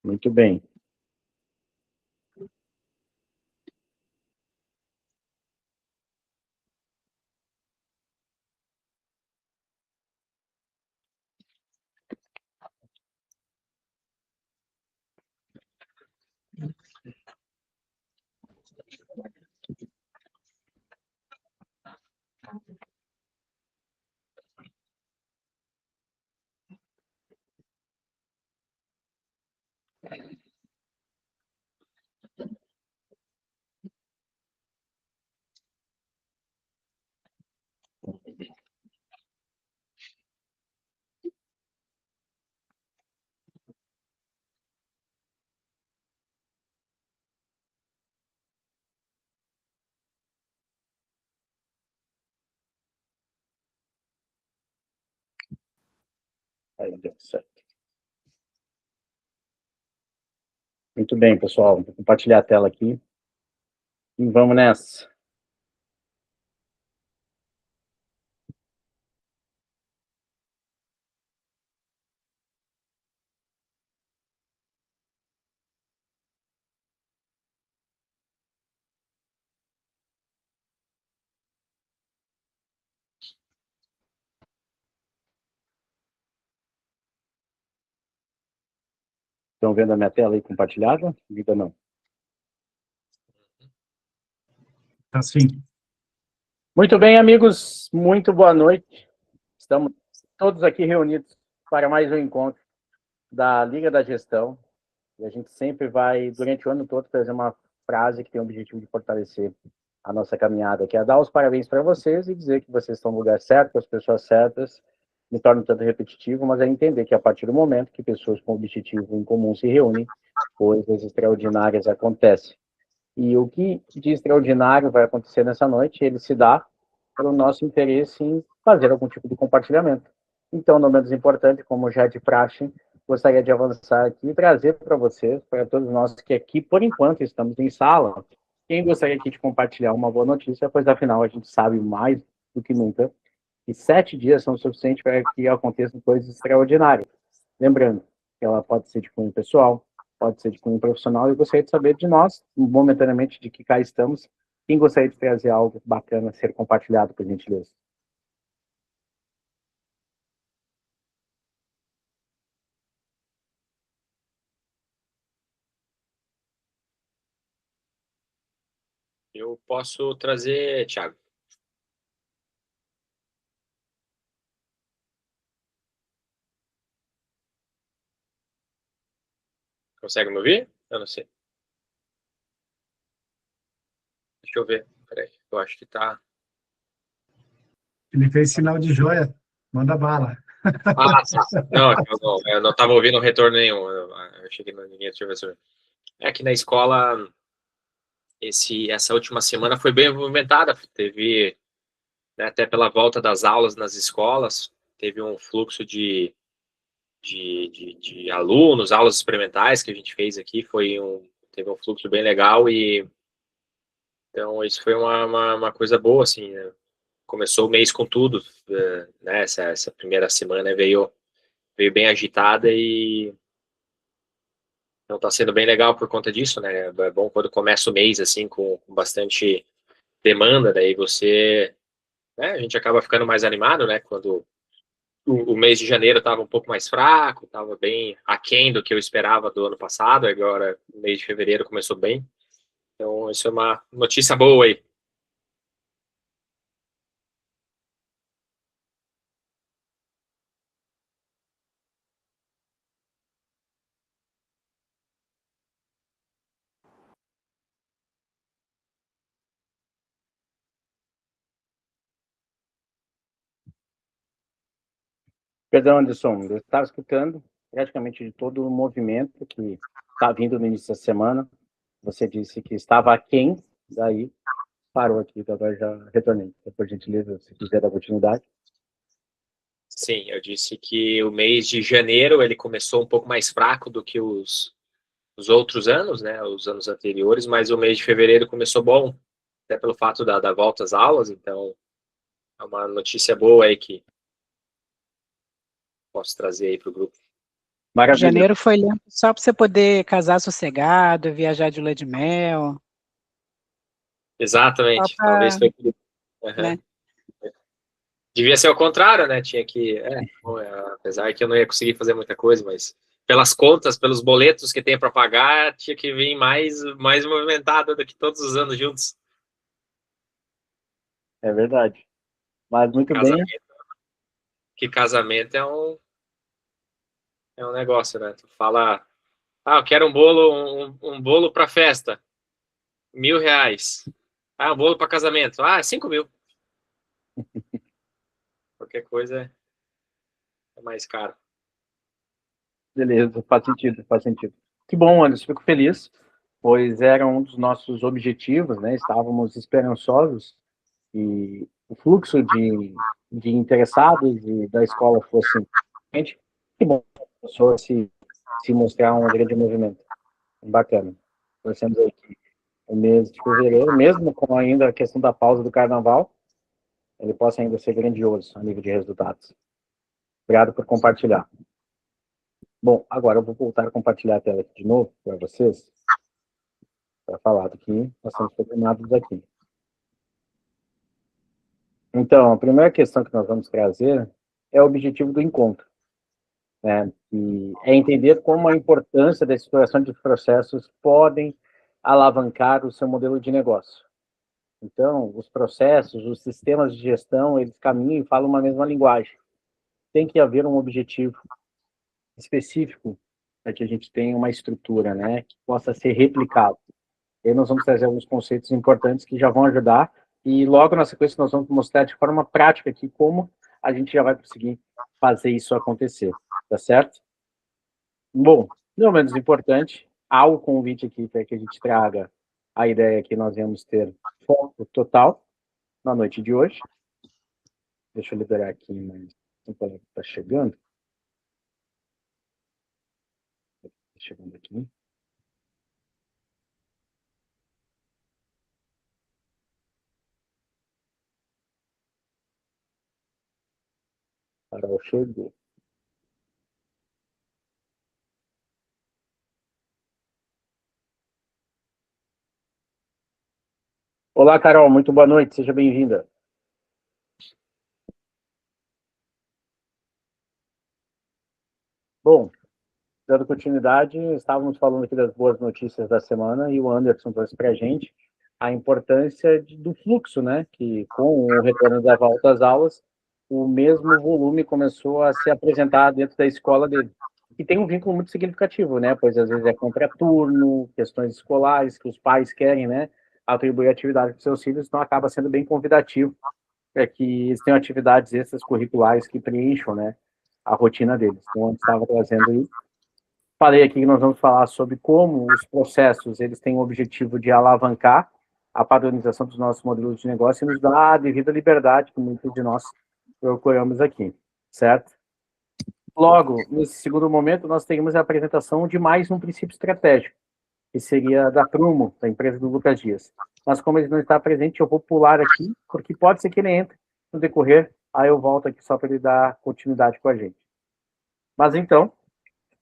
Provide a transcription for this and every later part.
Muito bem. Aí deu certo. Muito bem, pessoal. Vou compartilhar a tela aqui. E vamos nessa. Estão vendo a minha tela aí compartilhada? Ainda não. Assim. Muito bem, amigos. Muito boa noite. Estamos todos aqui reunidos para mais um encontro da Liga da Gestão. E a gente sempre vai, durante o ano todo, trazer uma frase que tem o objetivo de fortalecer a nossa caminhada, que é dar os parabéns para vocês e dizer que vocês estão no lugar certo, as pessoas certas. Me torna um tanto repetitivo, mas é entender que a partir do momento que pessoas com objetivo em comum se reúnem, coisas extraordinárias acontecem. E o que de extraordinário vai acontecer nessa noite, ele se dá pelo nosso interesse em fazer algum tipo de compartilhamento. Então, não menos importante, como já é de praxe, gostaria de avançar aqui e trazer para vocês, para todos nós que aqui, por enquanto, estamos em sala, quem gostaria aqui de compartilhar uma boa notícia, pois afinal a gente sabe mais do que nunca que 7 dias são suficientes para que aconteçam coisas extraordinárias. Lembrando que ela pode ser de cunho pessoal, pode ser de cunho profissional, e eu gostaria de saber de nós, momentaneamente, de que cá estamos, quem gostaria de trazer algo bacana a ser compartilhado, por gentileza. Eu posso trazer, Thiago. Consegue me ouvir? Eu não sei. Deixa eu ver. Peraí, eu acho que tá. Ele fez sinal de joia. Manda bala. Ah, não, eu não estava ouvindo retorno nenhum. Eu achei que ninguém tinha visto. É que na escola, essa última semana foi bem movimentada. Teve, né, até pela volta das aulas nas escolas, teve um fluxo de alunos, aulas experimentais que a gente fez aqui. Teve um fluxo bem legal e então isso foi uma coisa boa, assim, né? Começou o mês com tudo, né? Essa primeira semana veio bem agitada e então tá sendo bem legal por conta disso, né? É bom quando começa o mês assim com bastante demanda, daí você, né? A gente acaba ficando mais animado, né? Quando o mês de janeiro estava um pouco mais fraco, estava bem aquém do que eu esperava do ano passado, agora o mês de fevereiro começou bem, então isso é uma notícia boa aí. Perdão, Anderson, eu estava escutando praticamente de todo o movimento que está vindo no início da semana. Você disse que estava aquém, daí parou aqui, agora já retornei. Por gentileza, se quiser dar continuidade. Sim, eu disse que o mês de janeiro ele começou um pouco mais fraco do que os outros anos, né, os anos anteriores, mas o mês de fevereiro começou bom, até pelo fato da volta às aulas, então é uma notícia boa aí que posso trazer aí para o grupo. Maravilha. Janeiro foi limpo só para você poder casar sossegado, viajar de lua de mel. Exatamente, Só pra, talvez foi por isso. Uhum. né? Devia ser o contrário, né? Tinha que, bom, apesar que eu não ia conseguir fazer muita coisa, mas pelas contas, pelos boletos que tem para pagar, tinha que vir mais movimentada do que todos os anos juntos. É verdade. Mas muito bem. Casamento é um negócio, né? Tu fala, eu quero um bolo para festa, R$1.000. Um bolo para casamento, 5.000. Qualquer coisa é mais caro. Beleza, faz sentido, faz sentido. Que bom, Anderson, fico feliz, pois era um dos nossos objetivos, né? Estávamos esperançosos e o fluxo de interessados e da escola fosse gente. Que bom, começou a se mostrar um grande movimento. Bacana. Torcemos aí que o mês de fevereiro, mesmo com ainda a questão da pausa do carnaval, ele possa ainda ser grandioso a nível de resultados. Obrigado por compartilhar. Bom, agora eu vou voltar a compartilhar a tela aqui de novo para vocês, para falar do que nós estamos programados aqui. Então, a primeira questão que nós vamos trazer é o objetivo do encontro, né? E é entender como a importância da exploração de processos podem alavancar o seu modelo de negócio. Então, os processos, os sistemas de gestão, eles caminham e falam uma mesma linguagem. Tem que haver um objetivo específico para que a gente tenha uma estrutura, né, que possa ser replicado. E aí nós vamos trazer alguns conceitos importantes que já vão ajudar e logo na sequência nós vamos mostrar de forma prática aqui como a gente já vai conseguir fazer isso acontecer, tá certo? Bom, não menos importante, há o convite aqui para que a gente traga a ideia que nós vamos ter foco total na noite de hoje. Deixa eu liberar aqui, mas o colega está chegando. Chegando aqui. Carol chegou. Olá, Carol, muito boa noite, seja bem-vinda. Bom, dando continuidade, estávamos falando aqui das boas notícias da semana e o Anderson trouxe para a gente a importância do fluxo, né? Que com o retorno da volta às aulas, o mesmo volume começou a se apresentar dentro da escola dele. E tem um vínculo muito significativo, né? Pois às vezes é contraturno, questões escolares que os pais querem, né? Atribuir atividade para os seus filhos, então acaba sendo bem convidativo para que eles tenham atividades extracurriculares que preencham, né? A rotina deles. Então, eu estava trazendo isso. Falei aqui que nós vamos falar sobre como os processos eles têm o objetivo de alavancar a padronização dos nossos modelos de negócio e nos dar a devida liberdade que muitos de nós procuramos aqui, certo? Logo, nesse segundo momento, nós teremos a apresentação de mais um princípio estratégico, que seria da Prumo, da empresa do Lucas Dias. Mas como ele não está presente, eu vou pular aqui, porque pode ser que ele entre no decorrer, aí eu volto aqui só para ele dar continuidade com a gente. Mas então,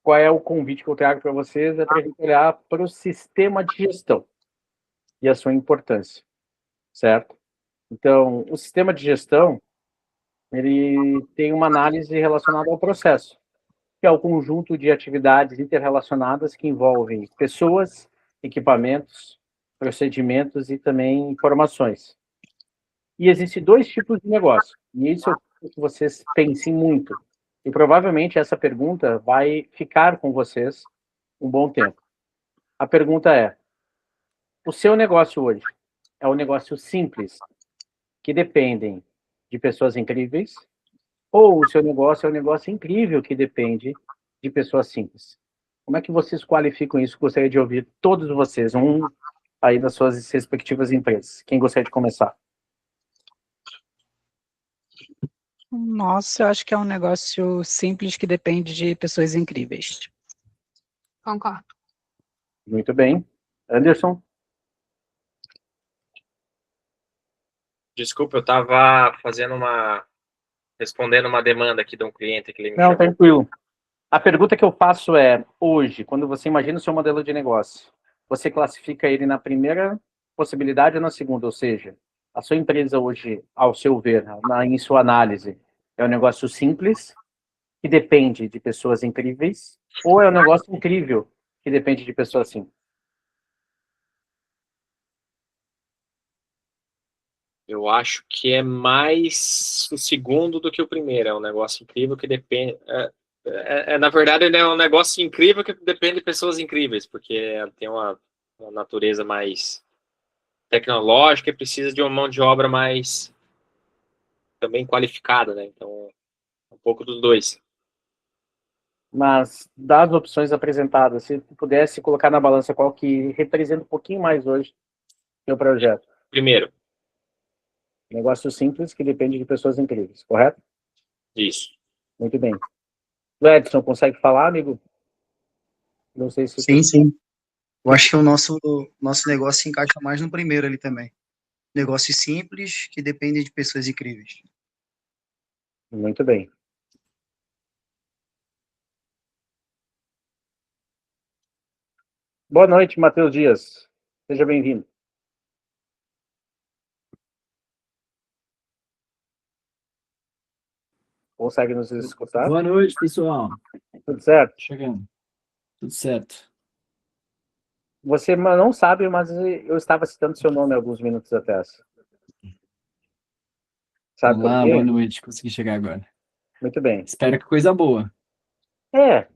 qual é o convite que eu trago para vocês? É para a gente olhar para o sistema de gestão e a sua importância, certo? Então, o sistema de gestão, ele tem uma análise relacionada ao processo, que é o conjunto de atividades interrelacionadas que envolvem pessoas, equipamentos, procedimentos e também informações. E existem dois tipos de negócio, e isso eu quero que vocês pensem muito. E provavelmente essa pergunta vai ficar com vocês um bom tempo. A pergunta é: o seu negócio hoje é um negócio simples, que dependem de pessoas incríveis, ou o seu negócio é um negócio incrível que depende de pessoas simples? Como é que vocês qualificam isso? Gostaria de ouvir todos vocês, um aí das suas respectivas empresas. Quem gostaria de começar? Nossa, eu acho que é um negócio simples que depende de pessoas incríveis. Concordo. Muito bem. Anderson? Desculpa, eu estava respondendo uma demanda aqui de um cliente que ele me Não, chamou. tranquilo. A pergunta que eu faço é, hoje, quando você imagina o seu modelo de negócio, você classifica ele na primeira possibilidade ou na segunda? Ou seja, a sua empresa hoje, ao seu ver, em sua análise, é um negócio simples, que depende de pessoas incríveis, ou é um negócio incrível, que depende de pessoas simples? Eu acho que é mais o segundo do que o primeiro. É um negócio incrível que depende. Na verdade, ele é um negócio incrível que depende de pessoas incríveis, porque tem uma natureza mais tecnológica e precisa de uma mão de obra mais também qualificada, né? Então, um pouco dos dois. Mas, das opções apresentadas, se pudesse colocar na balança qual que representa um pouquinho mais hoje o projeto? Primeiro, Negócio simples que depende de pessoas incríveis, correto? isso. Muito bem. O Edson, consegue falar, amigo? Não sei se... Sim, sim. Eu acho que o nosso negócio se encaixa mais no primeiro ali também. Negócio simples que depende de pessoas incríveis. Muito bem. Boa noite, Matheus Dias. Seja bem-vindo. Consegue nos escutar? Boa noite, pessoal. Tudo certo? Chegando. Tudo certo. Você não sabe, mas eu estava citando seu nome alguns minutos atrás. Sabe por Olá, quê? boa noite. Consegui chegar agora. Muito bem. Espero que coisa boa.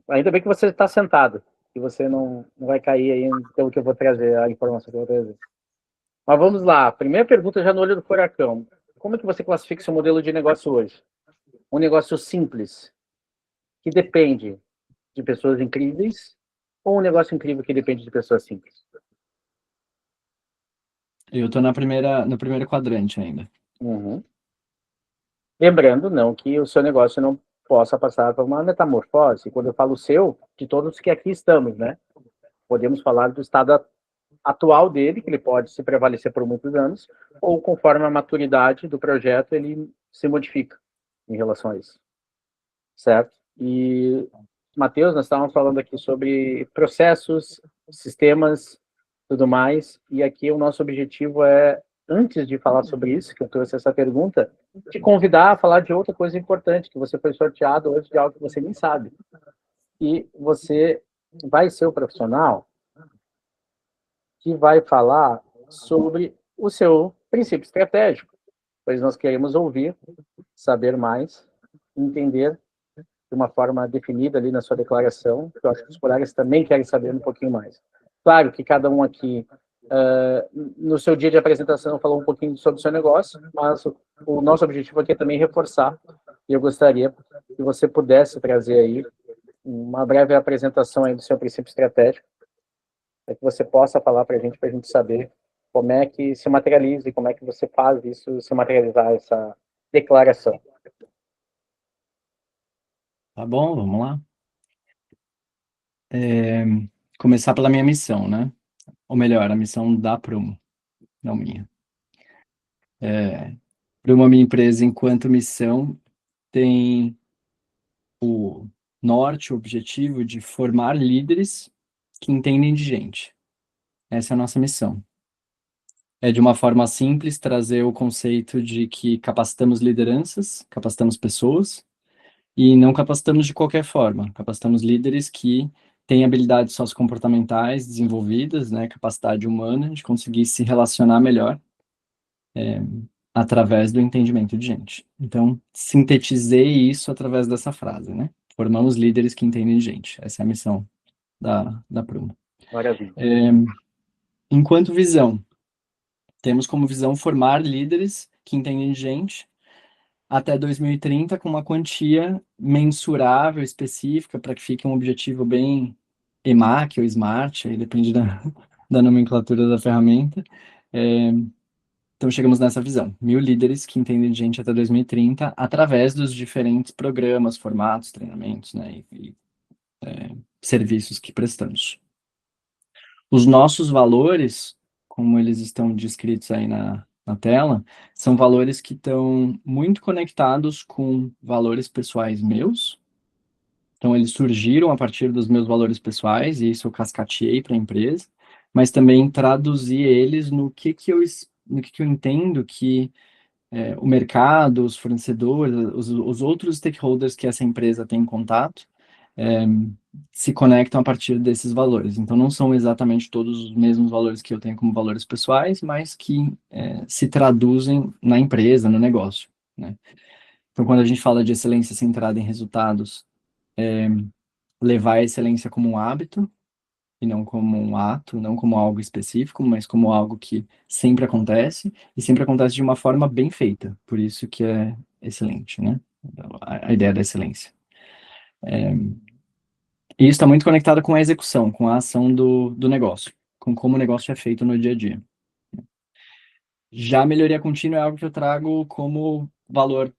Ainda bem que você está sentado, que você não vai cair aí pelo que eu vou trazer, a informação que eu vou trazer. Mas vamos lá. Primeira pergunta já no olho do furacão. Como é que você classifica seu modelo de negócio hoje? Um negócio simples, que depende de pessoas incríveis, ou um negócio incrível que depende de pessoas simples? Eu tô no primeiro quadrante ainda. Uhum. Lembrando, não, que o seu negócio não possa passar por uma metamorfose. Quando eu falo seu, de todos que aqui estamos, né? Podemos falar do estado atual dele, que ele pode se prevalecer por muitos anos, ou conforme a maturidade do projeto, ele se modifica em relação a isso. Certo? E, Matheus, nós estávamos falando aqui sobre processos, sistemas, tudo mais, e aqui o nosso objetivo é, antes de falar sobre isso, que eu trouxe essa pergunta, te convidar a falar de outra coisa importante, que você foi sorteado hoje de algo que você nem sabe. E você vai ser o profissional que vai falar sobre o seu princípio estratégico, pois nós queremos ouvir, saber mais, entender de uma forma definida ali na sua declaração, que eu acho que os colegas também querem saber um pouquinho mais. Claro que cada um aqui, no seu dia de apresentação, falou um pouquinho sobre o seu negócio, mas o nosso objetivo aqui é também reforçar, e eu gostaria que você pudesse trazer aí uma breve apresentação aí do seu princípio estratégico, para que você possa falar para a gente saber como é que se materializa e como é que você faz isso se materializar essa declaração. Tá bom, vamos lá. Começar pela minha missão, né? Ou melhor, a missão da Prumo, não minha. Prumo, a minha empresa, enquanto missão, tem o norte, o objetivo de formar líderes que entendem de gente. Essa é a nossa missão. É, de uma forma simples, trazer o conceito de que capacitamos lideranças, capacitamos pessoas, e não capacitamos de qualquer forma. Capacitamos líderes que têm habilidades sociocomportamentais desenvolvidas, né, capacidade humana de conseguir se relacionar melhor através do entendimento de gente. Então, sintetizei isso através dessa frase, né? Formamos líderes que entendem de gente. Essa é a missão da Prumo. Maravilha. Enquanto visão, temos como visão formar líderes que entendem de gente até 2030 com uma quantia mensurável, específica, para que fique um objetivo bem EMAC ou SMART, aí depende da nomenclatura da ferramenta. Então chegamos nessa visão, 1.000 líderes que entendem de gente até 2030 através dos diferentes programas, formatos, treinamentos, né, e serviços que prestamos. Os nossos valores, como eles estão descritos aí na tela, são valores que estão muito conectados com valores pessoais meus. Então, eles surgiram a partir dos meus valores pessoais, e isso eu cascateei para a empresa, mas também traduzi eles no no que eu entendo que o mercado, os fornecedores, os outros stakeholders que essa empresa tem em contato, é, se conectam a partir desses valores. Então, não são exatamente todos os mesmos valores que eu tenho como valores pessoais, mas que se traduzem na empresa, no negócio, né? Então, quando a gente fala de excelência centrada em resultados, levar a excelência como um hábito, e não como um ato, não como algo específico, mas como algo que sempre acontece, e sempre acontece de uma forma bem feita. Por isso que é excelente, né? A ideia da excelência. E isso está muito conectado com a execução, com a ação do negócio, com como o negócio é feito no dia a dia. Já a melhoria contínua é algo que eu trago como valor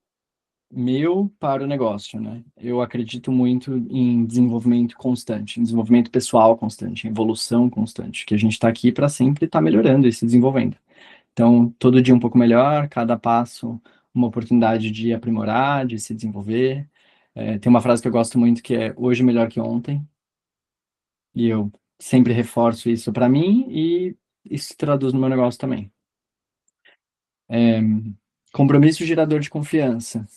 meu para o negócio, né? Eu acredito muito em desenvolvimento constante, em desenvolvimento pessoal constante, em evolução constante, que a gente está aqui para sempre estar melhorando e se desenvolvendo. Então, todo dia um pouco melhor, cada passo uma oportunidade de aprimorar, de se desenvolver. Tem uma frase que eu gosto muito que é hoje melhor que ontem, e eu sempre reforço isso para mim e isso se traduz no meu negócio também. Compromisso gerador de confiança.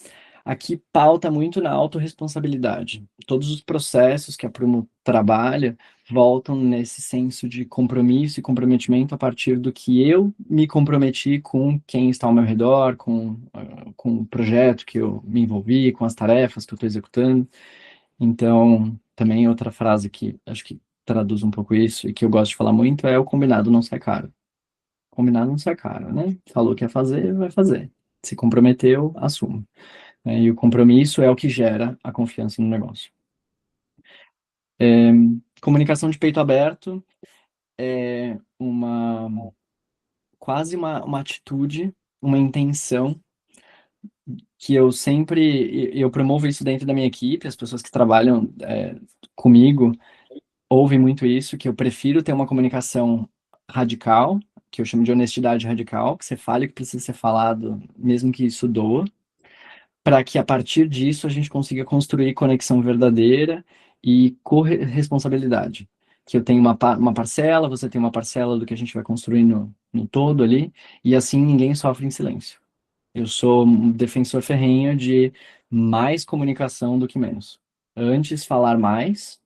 Aqui pauta muito na autorresponsabilidade. Todos os processos que a Prumo trabalha voltam nesse senso de compromisso e comprometimento a partir do que eu me comprometi com quem está ao meu redor, com o projeto que eu me envolvi, com as tarefas que eu estou executando. Então, também outra frase que acho que traduz um pouco isso e que eu gosto de falar muito é o combinado não sai caro. Combinado não sai caro, né? Falou que ia fazer, vai fazer. Se comprometeu, assume. E o compromisso é o que gera a confiança no negócio. Comunicação de peito aberto é quase uma atitude, uma intenção que eu promovo isso dentro da minha equipe, as pessoas que trabalham comigo ouvem muito isso, que eu prefiro ter uma comunicação radical, que eu chamo de honestidade radical, que você fale o que precisa ser falado, mesmo que isso doa, para que a partir disso a gente consiga construir conexão verdadeira e corresponsabilidade. Que eu tenho uma parcela, você tem uma parcela do que a gente vai construir no todo ali, e assim ninguém sofre em silêncio. Eu sou um defensor ferrenho de mais comunicação do que menos. Antes falar mais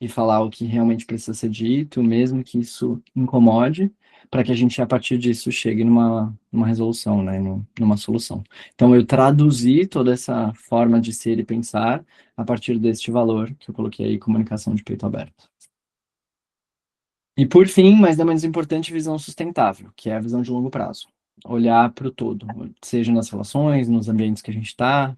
e falar o que realmente precisa ser dito, mesmo que isso incomode, para que a gente, a partir disso, chegue numa resolução, né, numa solução. Então, eu traduzi toda essa forma de ser e pensar a partir deste valor que eu coloquei aí, comunicação de peito aberto. E, por fim, mas não menos importante, visão sustentável, que é a visão de longo prazo. Olhar para o todo, seja nas relações, nos ambientes que a gente está,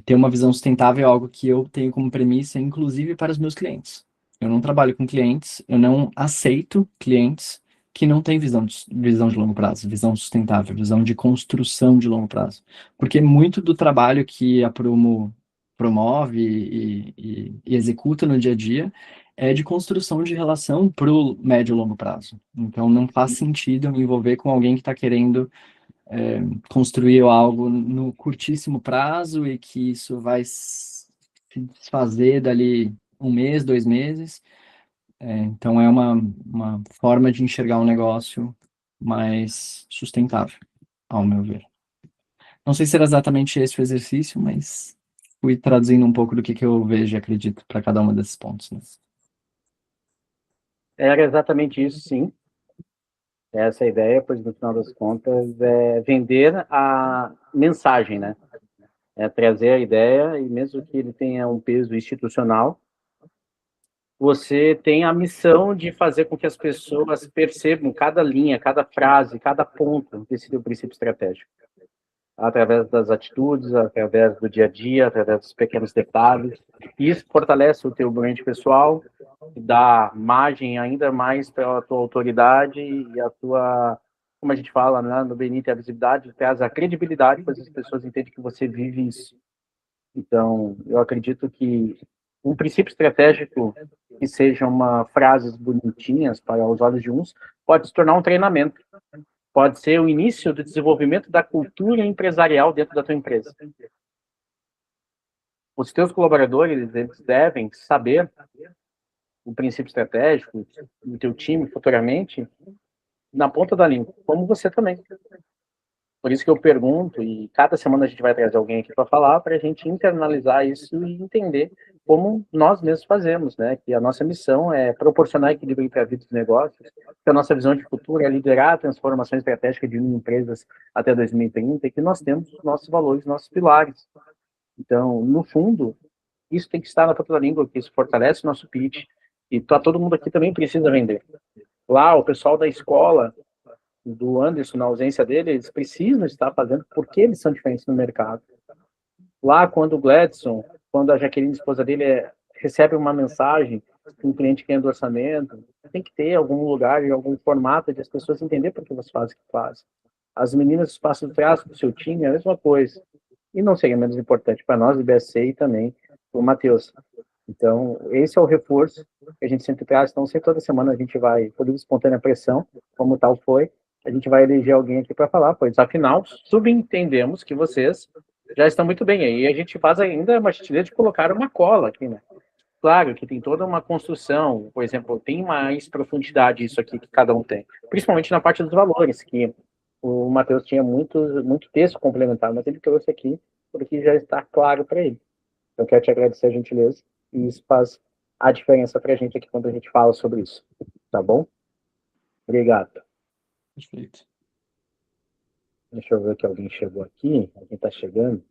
ter uma visão sustentável é algo que eu tenho como premissa, inclusive para os meus clientes. Eu não trabalho com clientes, eu não aceito clientes que não têm visão de longo prazo, visão sustentável, visão de construção de longo prazo. Porque muito do trabalho que a Prumo promove e executa no dia a dia é de construção de relação para o médio e longo prazo. Então, não faz sentido eu me envolver com alguém que está querendo construir algo no curtíssimo prazo e que isso vai se desfazer dali 1 mês, 2 meses. Então, é uma forma de enxergar um negócio mais sustentável, ao meu ver. Não sei se era exatamente esse o exercício, mas fui traduzindo um pouco do que eu vejo e acredito para cada um desses pontos, né? Era exatamente isso, sim. Essa ideia, pois no final das contas, é vender a mensagem, né? É trazer a ideia, e mesmo que ele tenha um peso institucional, você tem a missão de fazer com que as pessoas percebam cada linha, cada frase, cada ponto desse teu princípio estratégico. Através das atitudes, através do dia a dia, através dos pequenos detalhes. E isso fortalece o teu brand pessoal, dá margem ainda mais para a tua autoridade e a tua, como a gente fala, né, no Benito, a visibilidade, traz a credibilidade, pois as pessoas entendem que você vive isso. Então, eu acredito que um princípio estratégico que sejam frases bonitinhas para os olhos de uns, pode se tornar um treinamento. pode ser o início do desenvolvimento da cultura empresarial dentro da tua empresa. Os teus colaboradores, eles devem saber o princípio estratégico do teu time futuramente na ponta da língua, como você também. Por isso que eu pergunto, e cada semana a gente vai trazer alguém aqui para falar, para a gente internalizar isso e entender como nós mesmos fazemos, né? Que a nossa missão é proporcionar equilíbrio entre a vida e os negócios, que a nossa visão de futuro é liderar a transformação estratégica de empresas até 2030, e que nós temos os nossos valores, nossos pilares. Então, no fundo, isso tem que estar na ponta da língua, que isso fortalece o nosso pitch, e todo mundo aqui também precisa vender. Lá, o pessoal da escola, do Anderson, na ausência dele, eles precisam estar fazendo porque eles são diferentes no mercado. Lá, quando o Gladson, quando a Jaqueline, esposa dele, recebe uma mensagem que um cliente quer orçamento, tem que ter algum lugar, em algum formato de as pessoas entenderem por que você faz o que faz. As meninas passam do traço do seu time, é a mesma coisa. E não seria menos importante para nós do BSC e também para o Matheus. Então, esse é o reforço que a gente sempre traz. Então, sempre toda semana a gente vai, por livre espontânea pressão, como tal foi, a gente vai eleger alguém aqui para falar, pois afinal, subentendemos que vocês já estão muito bem aí. E a gente faz ainda uma gentileza de colocar uma cola aqui, né? Claro que tem toda uma construção, por exemplo, tem mais profundidade isso aqui que cada um tem, principalmente na parte dos valores, que o Matheus tinha muito texto complementar, mas ele trouxe aqui porque já está claro para ele. Então, quero te agradecer a gentileza, e isso faz a diferença para a gente aqui quando a gente fala sobre isso. Tá bom? Obrigado. Perfeito. Deixa eu ver que alguém chegou aqui. Alguém está chegando.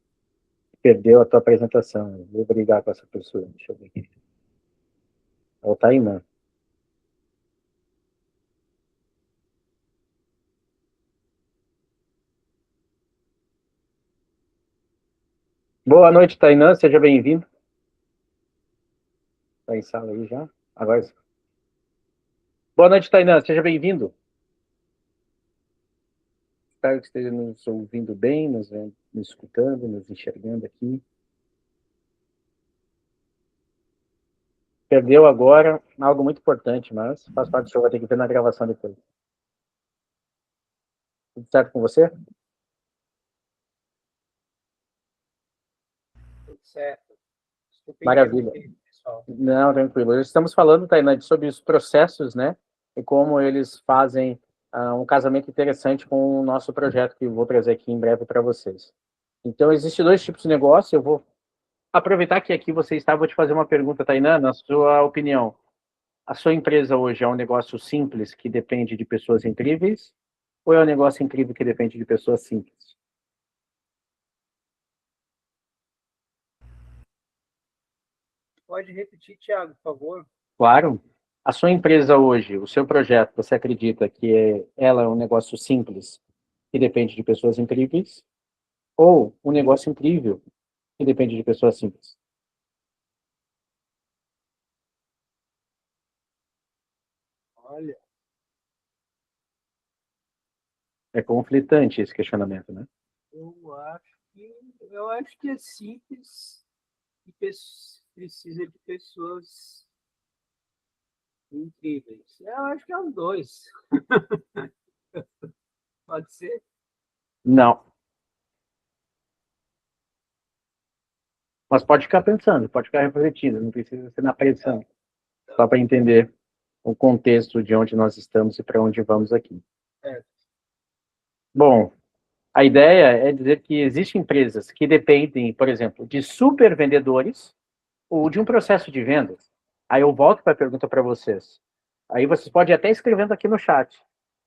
Perdeu a tua apresentação. Eu vou brigar com essa pessoa. Deixa eu ver aqui. É o Tainan. Boa noite, Tainan. Seja bem-vindo. Está em sala aí já? Agora sim. Boa noite, Tainan. Seja bem-vindo. Espero que esteja nos ouvindo bem, nos escutando, nos enxergando aqui. Perdeu agora algo muito importante, mas faz parte do show, vai ter que ver na gravação depois. Tudo certo com você? Tudo certo. Desculpa Maravilha. interromper, pessoal. Não, tranquilo. Estamos falando, Tainá, sobre os processos, né? E como eles fazem um casamento interessante com o nosso projeto, que eu vou trazer aqui em breve para vocês. Então, existem dois tipos de negócio. Eu vou aproveitar que aqui você está, vou te fazer uma pergunta, Tainá, na sua opinião. A sua empresa hoje é um negócio simples que depende de pessoas incríveis? Ou é um negócio incrível que depende de pessoas simples? Pode repetir, Thiago, por favor? Claro. A sua empresa hoje, o seu projeto, você acredita que ela é um negócio simples que depende de pessoas incríveis? Ou um negócio incrível que depende de pessoas simples? Olha, É conflitante esse questionamento, né? eu acho que é simples e precisa de pessoas incríveis. Eu acho que é os dois. Pode ser? Não. Mas pode ficar pensando, pode ficar refletindo, não precisa ser na pressão. Só para entender o contexto de onde nós estamos e para onde vamos aqui. É. Bom, a ideia é dizer que existem empresas que dependem, por exemplo, de super vendedores ou de um processo de vendas. Aí eu volto para a pergunta para vocês. Aí vocês podem até escrevendo aqui no chat.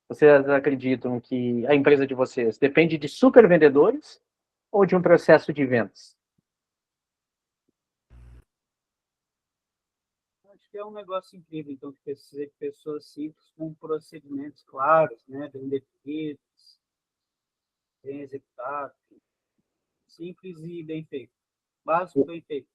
Vocês acreditam que a empresa de vocês depende de super vendedores ou de um processo de vendas? Acho que é um negócio incrível, então, que precisa de pessoas simples com procedimentos claros, né? Bem definidos, bem executados, simples e bem feito. Básico, bem feito.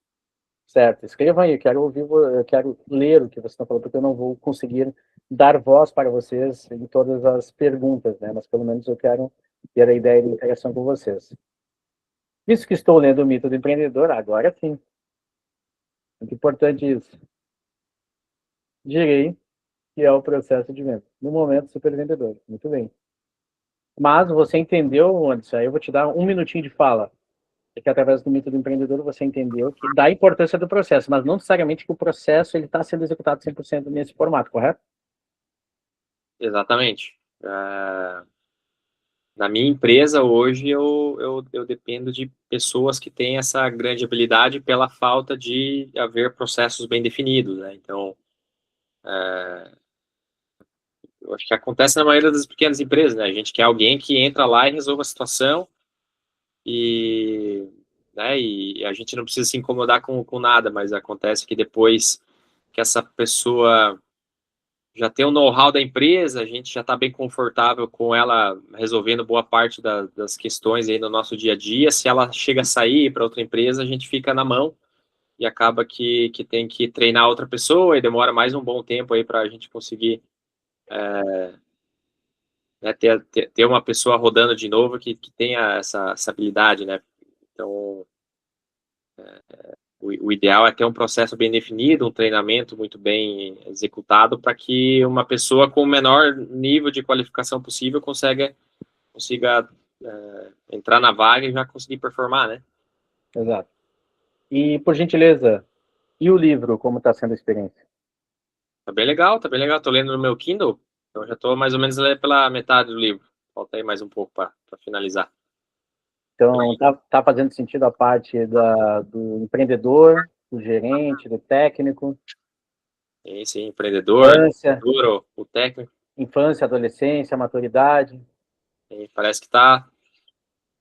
Certo, escrevam aí, eu quero ouvir, eu quero ler o que vocês estão falando, porque eu não vou conseguir dar voz para vocês em todas as perguntas, né? Mas pelo menos eu quero ter a ideia de interação com vocês. Visto que estou lendo o Mito do Empreendedor, agora sim. Muito importante isso. Direi que é o processo de venda. No momento, super vendedor. Muito bem. Mas você entendeu, Anderson, aí eu vou te dar 1 minutinho de fala, que através do mito do empreendedor você entendeu que dá a importância do processo, mas não necessariamente que o processo ele está sendo executado 100% nesse formato, correto? Exatamente. Na minha empresa hoje eu dependo de pessoas que têm essa grande habilidade pela falta de haver processos bem definidos, né? Então, eu acho que acontece na maioria das pequenas empresas, né? A gente quer alguém que entra lá e resolva a situação né, e a gente não precisa se incomodar com nada, mas acontece que depois que essa pessoa já tem o know-how da empresa, a gente já está bem confortável com ela resolvendo boa parte das questões aí no nosso dia a dia. Se ela chega a sair para outra empresa, a gente fica na mão e acaba que tem que treinar outra pessoa e demora mais um bom tempo aí para a gente conseguir né, ter uma pessoa rodando de novo que tenha essa habilidade, né? Então, o ideal é ter um processo bem definido, um treinamento muito bem executado para que uma pessoa com o menor nível de qualificação possível consiga entrar na vaga e já conseguir performar, né? Exato. E, por gentileza, e o livro, como está sendo a experiência? Tá bem legal. Tô lendo no meu Kindle, então já tô mais ou menos pela metade do livro. Falta aí mais um pouco para finalizar. Então, tá fazendo sentido a parte do empreendedor, do gerente, do técnico? Sim, empreendedor, Infância, o técnico. infância, adolescência, maturidade. E parece que está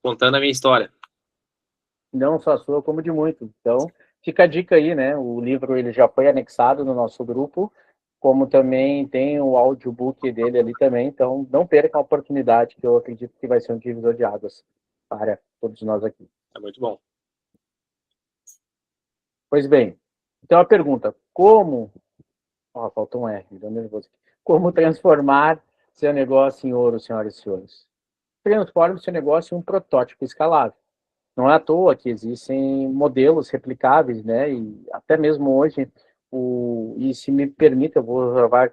contando a minha história. Não só a sua, como de muito. Então, fica a dica aí, né? O livro ele já foi anexado no nosso grupo, como também tem o audiobook dele ali também. Então, não perca a oportunidade, que eu acredito que vai ser um divisor de águas para todos nós aqui. É muito bom. Pois bem, então a pergunta, como... faltou um R, me deu nervoso. Como transformar seu negócio em ouro, senhoras e senhores? Transforme seu negócio em um protótipo escalável. Não é à toa que existem modelos replicáveis, né? E até mesmo hoje, e se me permite,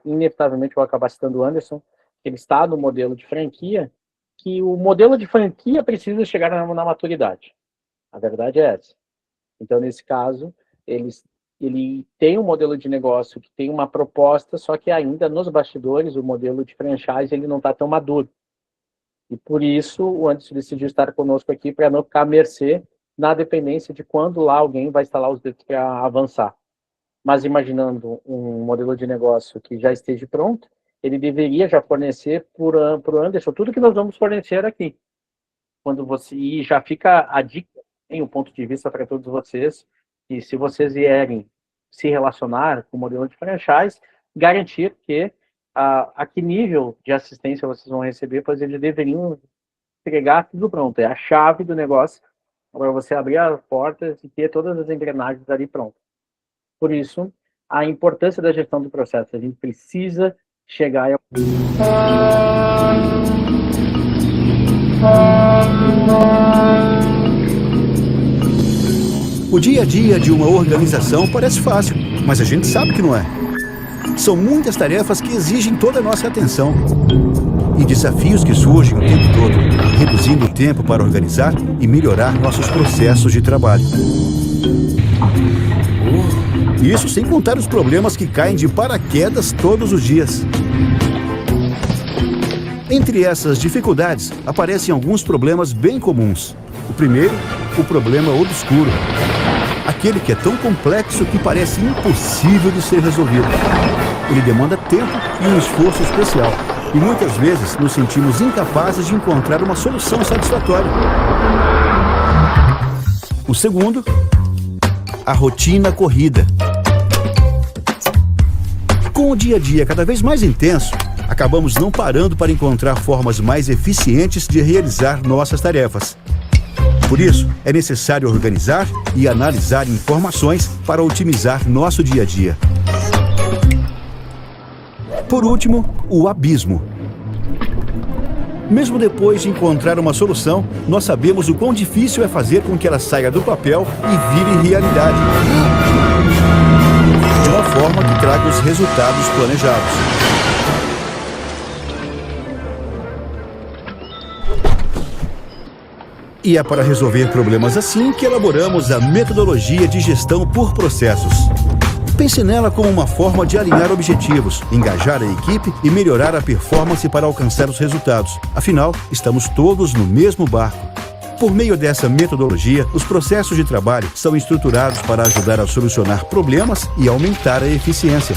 inevitavelmente vou acabar citando o Anderson, ele está no modelo de franquia, que o modelo de franquia precisa chegar na maturidade. A verdade é essa. Então, nesse caso, ele tem um modelo de negócio que tem uma proposta, só que ainda nos bastidores, o modelo de franchise ele não está tão maduro. E por isso, o Anderson decidiu estar conosco aqui para não ficar à mercê na dependência de quando lá alguém vai instalar os dedos para avançar. Mas imaginando um modelo de negócio que já esteja pronto, ele deveria já fornecer para o Anderson tudo que nós vamos fornecer aqui. E já fica a dica, tem um ponto de vista para todos vocês, que se vocês vierem se relacionar com o modelo de franchise, garantir que a que nível de assistência vocês vão receber, pois eles deveriam entregar tudo pronto. É a chave do negócio para você abrir as portas e ter todas as engrenagens ali prontas. Por isso, a importância da gestão do processo. A gente precisa chegar O dia a dia de uma organização parece fácil, mas a gente sabe que não é. São muitas tarefas que exigem toda a nossa atenção. E desafios que surgem o tempo todo, reduzindo o tempo para organizar e melhorar nossos processos de trabalho. Isso sem contar os problemas que caem de paraquedas todos os dias. Entre essas dificuldades, aparecem alguns problemas bem comuns. O primeiro, o problema obscuro. Aquele que é tão complexo que parece impossível de ser resolvido. Ele demanda tempo e um esforço especial. E muitas vezes nos sentimos incapazes de encontrar uma solução satisfatória. O segundo, a rotina corrida. Com o dia a dia cada vez mais intenso, acabamos não parando para encontrar formas mais eficientes de realizar nossas tarefas. Por isso, é necessário organizar e analisar informações para otimizar nosso dia a dia. Por último, o abismo. Mesmo depois de encontrar uma solução, nós sabemos o quão difícil é fazer com que ela saia do papel e vire realidade. De uma forma que traga os resultados planejados. E é para resolver problemas assim que elaboramos a metodologia de gestão por processos. Pense nela como uma forma de alinhar objetivos, engajar a equipe e melhorar a performance para alcançar os resultados. Afinal, estamos todos no mesmo barco. Por meio dessa metodologia, os processos de trabalho são estruturados para ajudar a solucionar problemas e aumentar a eficiência.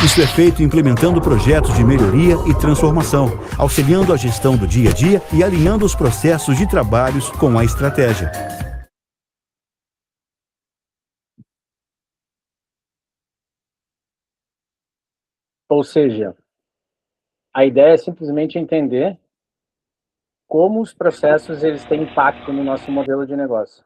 Isso é feito implementando projetos de melhoria e transformação, auxiliando a gestão do dia a dia e alinhando os processos de trabalhos com a estratégia. Ou seja, a ideia é simplesmente entender como os processos eles têm impacto no nosso modelo de negócio.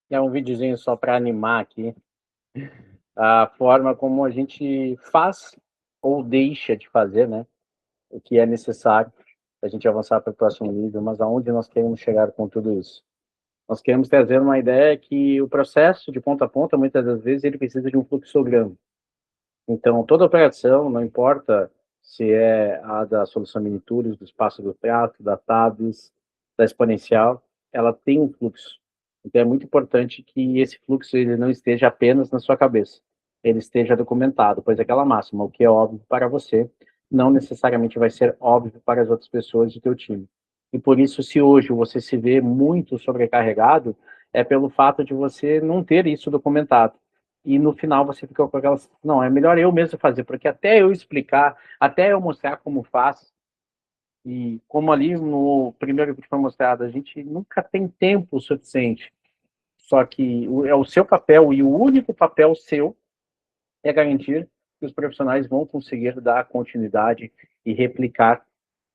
É um videozinho só para animar aqui a forma como a gente faz ou deixa de fazer, né? O que é necessário para a gente avançar para o próximo nível, mas aonde nós queremos chegar com tudo isso? Nós queremos trazer uma ideia que o processo de ponta a ponta, muitas das vezes, ele precisa de um fluxograma. Então, toda operação, não importa se é a da solução miniaturas, do espaço do trato, da TABS, da exponencial, ela tem um fluxo. Então, é muito importante que esse fluxo ele não esteja apenas na sua cabeça, ele esteja documentado, pois aquela máxima, o que é óbvio para você, não necessariamente vai ser óbvio para as outras pessoas do teu time. E por isso, se hoje você se vê muito sobrecarregado, é pelo fato de você não ter isso documentado. E no final você fica com aquelas, não, é melhor eu mesmo fazer, porque até eu explicar, até eu mostrar como faz, e como ali no primeiro que foi mostrado, a gente nunca tem tempo suficiente. Só que é o seu papel, e o único papel seu é garantir que os profissionais vão conseguir dar continuidade e replicar,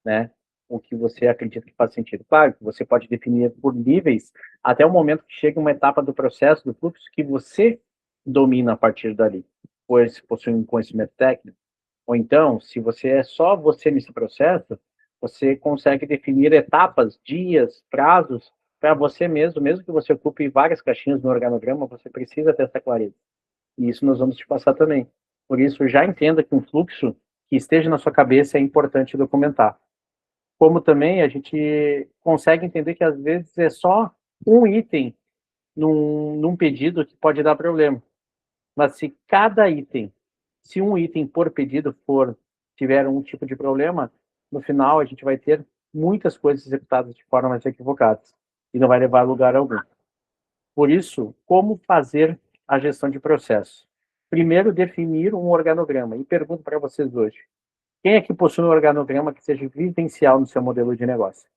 né, o que você acredita que faz sentido. Claro que você pode definir por níveis até o momento que chega uma etapa do processo, do fluxo, que você domina a partir dali, pois possui um conhecimento técnico. Ou então, se você é só você nesse processo, você consegue definir etapas, dias, prazos, para você mesmo que você ocupe várias caixinhas no organograma, você precisa ter essa clareza. E isso nós vamos te passar também. Por isso, já entenda que um fluxo que esteja na sua cabeça é importante documentar. Como também a gente consegue entender que às vezes é só um item num pedido que pode dar problema. Mas se cada item, se um item por pedido tiver um tipo de problema, no final a gente vai ter muitas coisas executadas de formas equivocadas e não vai levar a lugar algum. Por isso, como fazer a gestão de processo? Primeiro, definir um organograma. E pergunto para vocês hoje, quem é que possui um organograma que seja vivencial no seu modelo de negócio?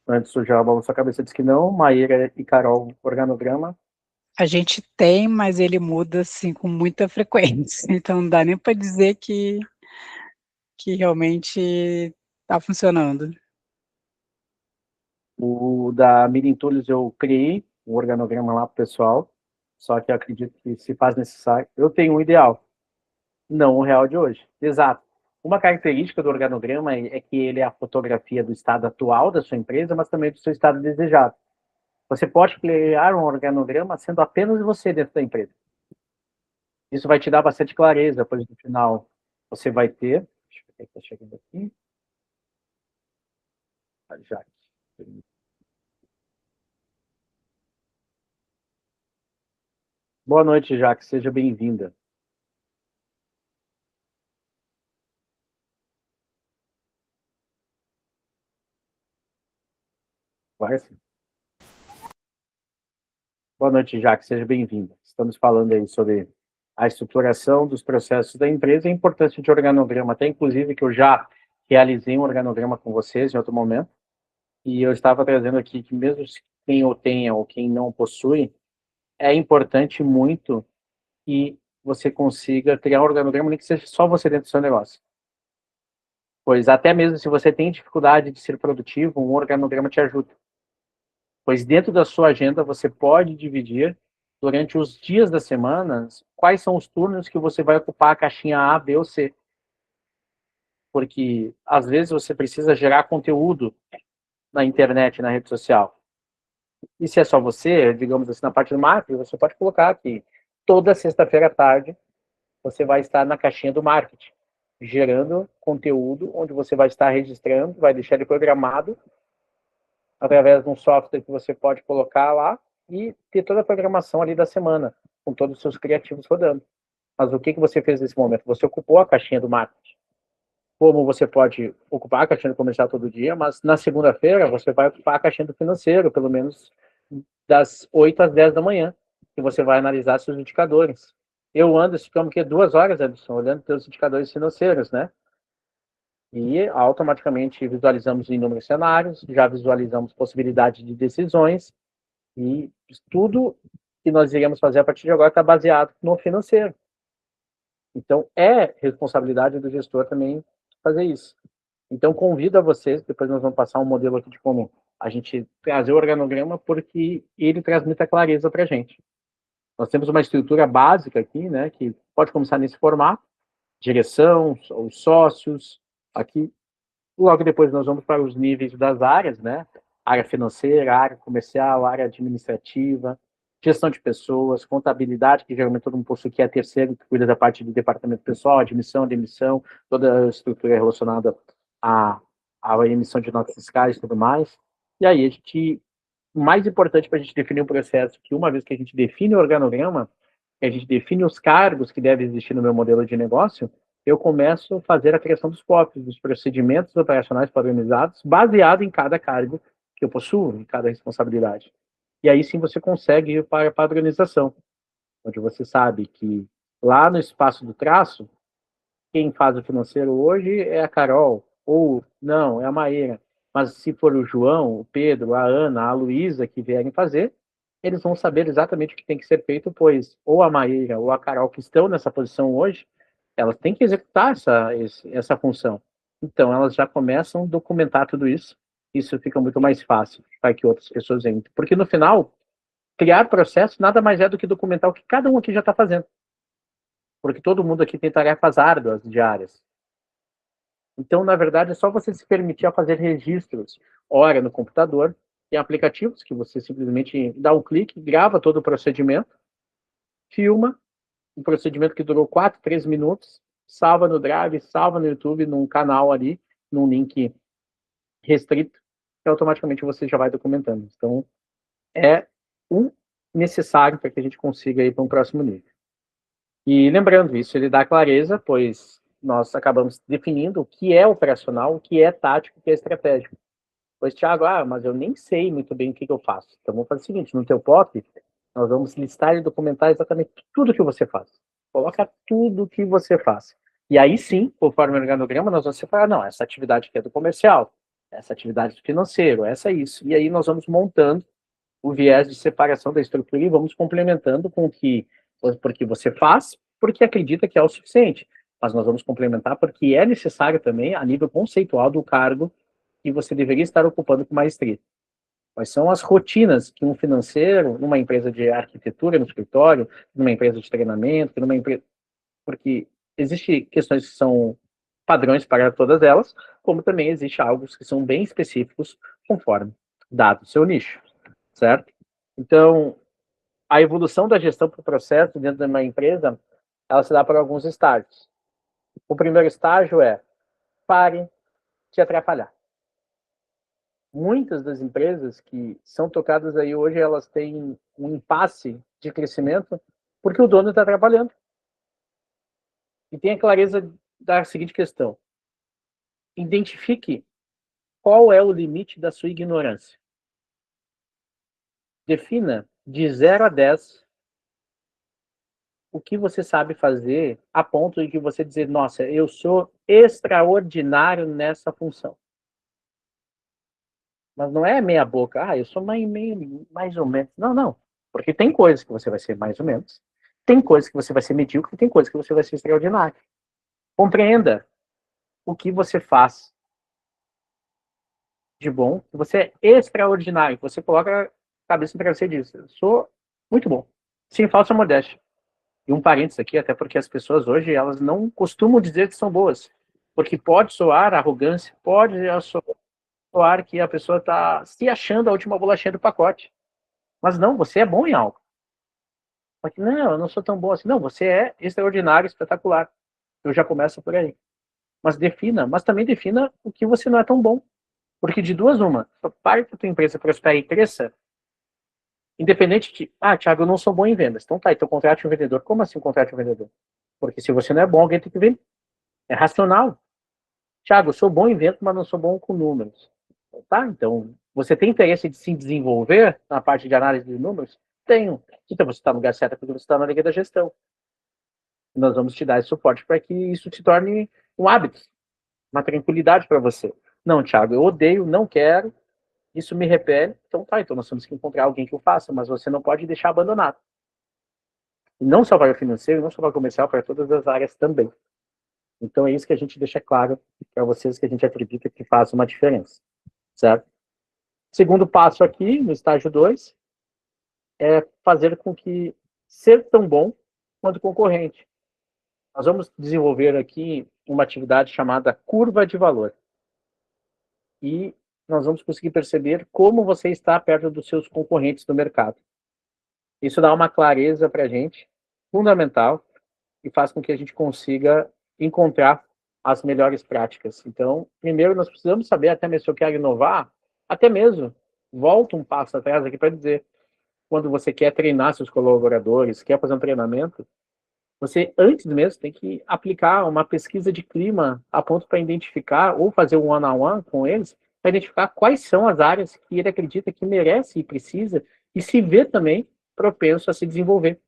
Antes o Java, sua cabeça diz que não, Maíra e Carol, organograma. A gente tem, mas ele muda assim com muita frequência. Então não dá nem para dizer que realmente está funcionando. O da Mirim Tools eu criei um organograma lá para o pessoal, só que eu acredito que se faz necessário. Eu tenho um ideal, não o real de hoje. Exato. Uma característica do organograma é que ele é a fotografia do estado atual da sua empresa, mas também do seu estado desejado. Você pode criar um organograma sendo apenas você dentro da empresa. Isso vai te dar bastante clareza, pois no final você vai ter... Deixa eu ver quem está chegando aqui. Já. Boa noite, Jaque. Seja bem-vinda. Agora sim. Boa noite, Jaque. Seja bem-vinda. Estamos falando aí sobre a estruturação dos processos da empresa e a importância de organograma. Até, inclusive, que eu já realizei um organograma com vocês em outro momento. E eu estava trazendo aqui que mesmo quem o tenha ou quem não possui, é importante muito que você consiga criar um organograma, nem que seja só você dentro do seu negócio. Pois até mesmo se você tem dificuldade de ser produtivo, um organograma te ajuda. Pois dentro da sua agenda você pode dividir durante os dias da semana quais são os turnos que você vai ocupar a caixinha A, B ou C. Porque às vezes você precisa gerar conteúdo na internet, na rede social. E se é só você, digamos assim, na parte do marketing, você pode colocar que toda sexta-feira à tarde você vai estar na caixinha do marketing, gerando conteúdo onde você vai estar registrando, vai deixar ele programado através de um software que você pode colocar lá e ter toda a programação ali da semana, com todos os seus criativos rodando. Mas o que você fez nesse momento? Você ocupou a caixinha do marketing. Como você pode ocupar a caixinha do comercial todo dia, mas na segunda-feira você vai ocupar a caixinha do financeiro, pelo menos das 8 às 10 da manhã, que você vai analisar seus indicadores. Eu ando, ficamos aqui 2 horas, Anderson, olhando seus indicadores financeiros, né? E automaticamente visualizamos inúmeros cenários, já visualizamos possibilidades de decisões, e tudo que nós iremos fazer a partir de agora está baseado no financeiro. Então, é responsabilidade do gestor também fazer isso. Então, convido a vocês, depois nós vamos passar um modelo aqui de como a gente trazer o organograma, porque ele traz muita clareza para a gente. Nós temos uma estrutura básica aqui, né, que pode começar nesse formato, direção, os sócios, aqui. Logo depois nós vamos para os níveis das áreas, né, área financeira, área comercial, área administrativa, gestão de pessoas, contabilidade, que geralmente todo mundo possui, que é terceiro, que cuida da parte do departamento pessoal, admissão, demissão, toda a estrutura relacionada à emissão de notas fiscais e tudo mais. E aí, o mais importante para a gente definir um processo, que uma vez que a gente define o organograma, que a gente define os cargos que devem existir no meu modelo de negócio, eu começo a fazer a criação dos POPs, dos procedimentos operacionais padronizados, baseado em cada cargo que eu possuo, em cada responsabilidade. E aí sim você consegue ir para a padronização, onde você sabe que lá no espaço do traço, quem faz o financeiro hoje é a Carol, ou não, é a Maíra. Mas se for o João, o Pedro, a Ana, a Luísa que vierem fazer, eles vão saber exatamente o que tem que ser feito, pois ou a Maíra ou a Carol que estão nessa posição hoje, elas têm que executar essa função. Então, elas já começam a documentar tudo isso. Isso fica muito mais fácil para que outras pessoas entrem. Porque, no final, criar processo nada mais é do que documentar o que cada um aqui já está fazendo. Porque todo mundo aqui tem tarefas árduas diárias. Então, na verdade, é só você se permitir a fazer registros, ora no computador, tem aplicativos que você simplesmente dá um clique, grava todo o procedimento, filma, um procedimento que durou 4, 3 minutos, salva no Drive, salva no YouTube, num canal ali, num link restrito, e automaticamente você já vai documentando. Então, é necessário para que a gente consiga ir para um próximo nível. E lembrando, isso ele dá clareza, pois nós acabamos definindo o que é operacional, o que é tático, o que é estratégico. Pois, Thiago, mas eu nem sei muito bem o que eu faço. Então, vamos fazer o seguinte, no teu POP, nós vamos listar e documentar exatamente tudo que você faz. Coloca tudo que você faz. E aí sim, conforme o organograma, nós vamos separar, não, essa atividade aqui é do comercial, essa atividade do financeiro, essa é isso. E aí nós vamos montando o viés de separação da estrutura e vamos complementando com o que porque você faz, porque acredita que é o suficiente. Mas nós vamos complementar porque é necessário também, a nível conceitual do cargo, que você deveria estar ocupando com maestria. Quais são as rotinas que um financeiro, numa empresa de arquitetura, no escritório, numa empresa de treinamento, numa empresa... Porque existem questões que são padrões para todas elas, como também existe algo que são bem específicos conforme dado o seu nicho, certo? Então, a evolução da gestão para o processo dentro de uma empresa, ela se dá por alguns estágios. O primeiro estágio é pare de atrapalhar. Muitas das empresas que são tocadas aí hoje, elas têm um impasse de crescimento porque o dono está atrapalhando. E tenha clareza da seguinte questão. Identifique qual é o limite da sua ignorância. Defina de 0 a 10 o que você sabe fazer a ponto de que você dizer, nossa, eu sou extraordinário nessa função. Mas não é meia boca, eu sou mais ou menos. Não, não. Porque tem coisas que você vai ser mais ou menos, tem coisas que você vai ser medíocre, tem coisas que você vai ser extraordinário. Compreenda o que você faz de bom, que você é extraordinário, que você coloca a cabeça para você disso. Eu sou muito bom, sem falsa modéstia. E um parênteses aqui, até porque as pessoas hoje, elas não costumam dizer que são boas, porque pode soar arrogância, pode soar que a pessoa está se achando a última bolachinha do pacote. Mas não, você é bom em algo. Mas não, eu não sou tão bom assim. Não, você é extraordinário, espetacular. Eu já começo por aí. Mas também defina o que você não é tão bom. Porque de duas uma, para que a tua empresa prospere e cresça, independente de, Thiago, eu não sou bom em vendas. Então então contrate um vendedor. Como assim contrate um vendedor? Porque se você não é bom, alguém tem que vender. É racional. Thiago, eu sou bom em vendas, mas não sou bom com números. Tá, então, você tem interesse de se desenvolver na parte de análise de números? Tenho. Então, você está no lugar certo porque você está na liga da gestão. Nós vamos te dar esse suporte para que isso se torne um hábito, uma tranquilidade para você. Não, Thiago, eu odeio, não quero, isso me repele. Então nós temos que encontrar alguém que o faça, mas você não pode deixar abandonado. E não só para o financeiro, não só para o comercial, para todas as áreas também. Então é isso que a gente deixa claro para vocês, que a gente acredita que faz uma diferença. Certo? Segundo passo aqui, no estágio 2, é fazer com que ser tão bom quanto o concorrente. Nós vamos desenvolver aqui uma atividade chamada curva de valor. E nós vamos conseguir perceber como você está perto dos seus concorrentes no mercado. Isso dá uma clareza para a gente, fundamental, e faz com que a gente consiga encontrar as melhores práticas. Então, primeiro nós precisamos saber, até mesmo se eu quero inovar, até mesmo, volta um passo atrás aqui para dizer, quando você quer treinar seus colaboradores, quer fazer um treinamento, você, antes mesmo, tem que aplicar uma pesquisa de clima a ponto para identificar, ou fazer um one-on-one com eles, para identificar quais são as áreas que ele acredita que merece e precisa, e se vê também propenso a se desenvolver.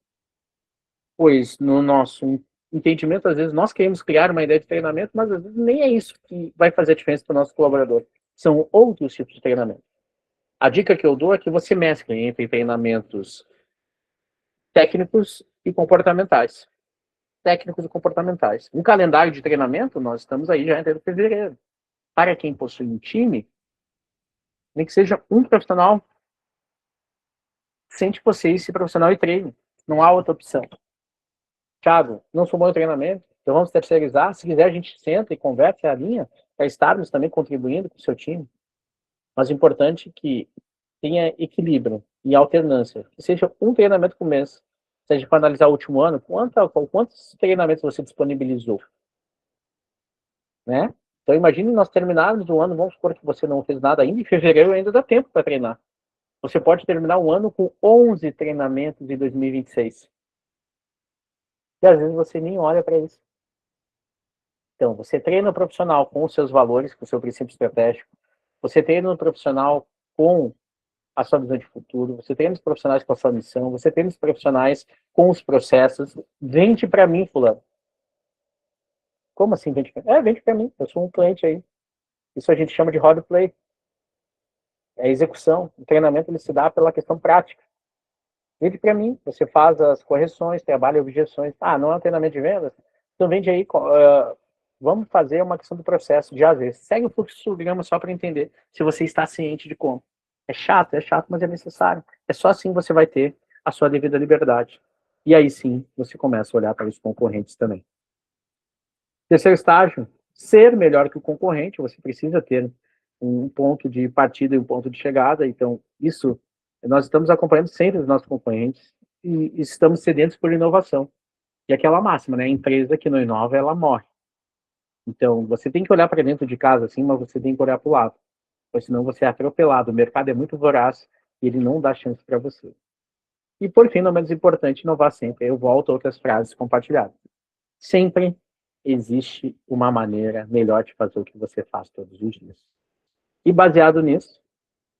Pois, no nosso entendimento, às vezes nós queremos criar uma ideia de treinamento, mas às vezes nem é isso que vai fazer a diferença para o nosso colaborador. São outros tipos de treinamento. A dica que eu dou é que você mescle entre treinamentos técnicos e comportamentais. Técnicos e comportamentais. Um calendário de treinamento, nós estamos aí já em fevereiro. Para quem possui um time, nem que seja um profissional, sente você esse profissional e treine. Não há outra opção. Thiago, não sou bom em treinamento, então vamos terceirizar. Se quiser, a gente senta e conversa a linha para estarmos também contribuindo com o seu time. Mas o importante é que tenha equilíbrio e alternância. Que seja um treinamento por mês. Seja para analisar o último ano, quantos treinamentos você disponibilizou? Né? Então, imagine nós terminarmos o ano, vamos supor que você não fez nada ainda, em fevereiro ainda dá tempo para treinar. Você pode terminar o ano com 11 treinamentos em 2026. E às vezes você nem olha para isso. Então, você treina o profissional com os seus valores, com o seu princípio estratégico. Você treina o profissional com a sua visão de futuro. Você treina os profissionais com a sua missão. Você treina os profissionais com os processos. Vende para mim, fulano. Como assim vende para mim? Vende para mim. Eu sou um cliente aí. Isso a gente chama de roleplay. É execução. O treinamento ele se dá pela questão prática. Vende para mim. Você faz as correções, trabalha objeções. Não é um treinamento de vendas? Então vende aí. Vamos fazer uma questão do processo de A a Z. Segue o fluxograma só para entender se você está ciente de como. É chato, mas é necessário. É só assim você vai ter a sua devida liberdade. E aí sim, você começa a olhar para os concorrentes também. Terceiro estágio, ser melhor que o concorrente. Você precisa ter um ponto de partida e um ponto de chegada. Então, isso, nós estamos acompanhando sempre os nossos concorrentes e estamos sedentos por inovação. E aquela máxima, né? A empresa que não inova, ela morre. Então, você tem que olhar para dentro de casa, assim, mas você tem que olhar para o lado. Pois senão você é atropelado. O mercado é muito voraz e ele não dá chance para você. E, por fim, não menos importante, inovar sempre. Eu volto a outras frases compartilhadas. Sempre existe uma maneira melhor de fazer o que você faz todos os dias. E baseado nisso,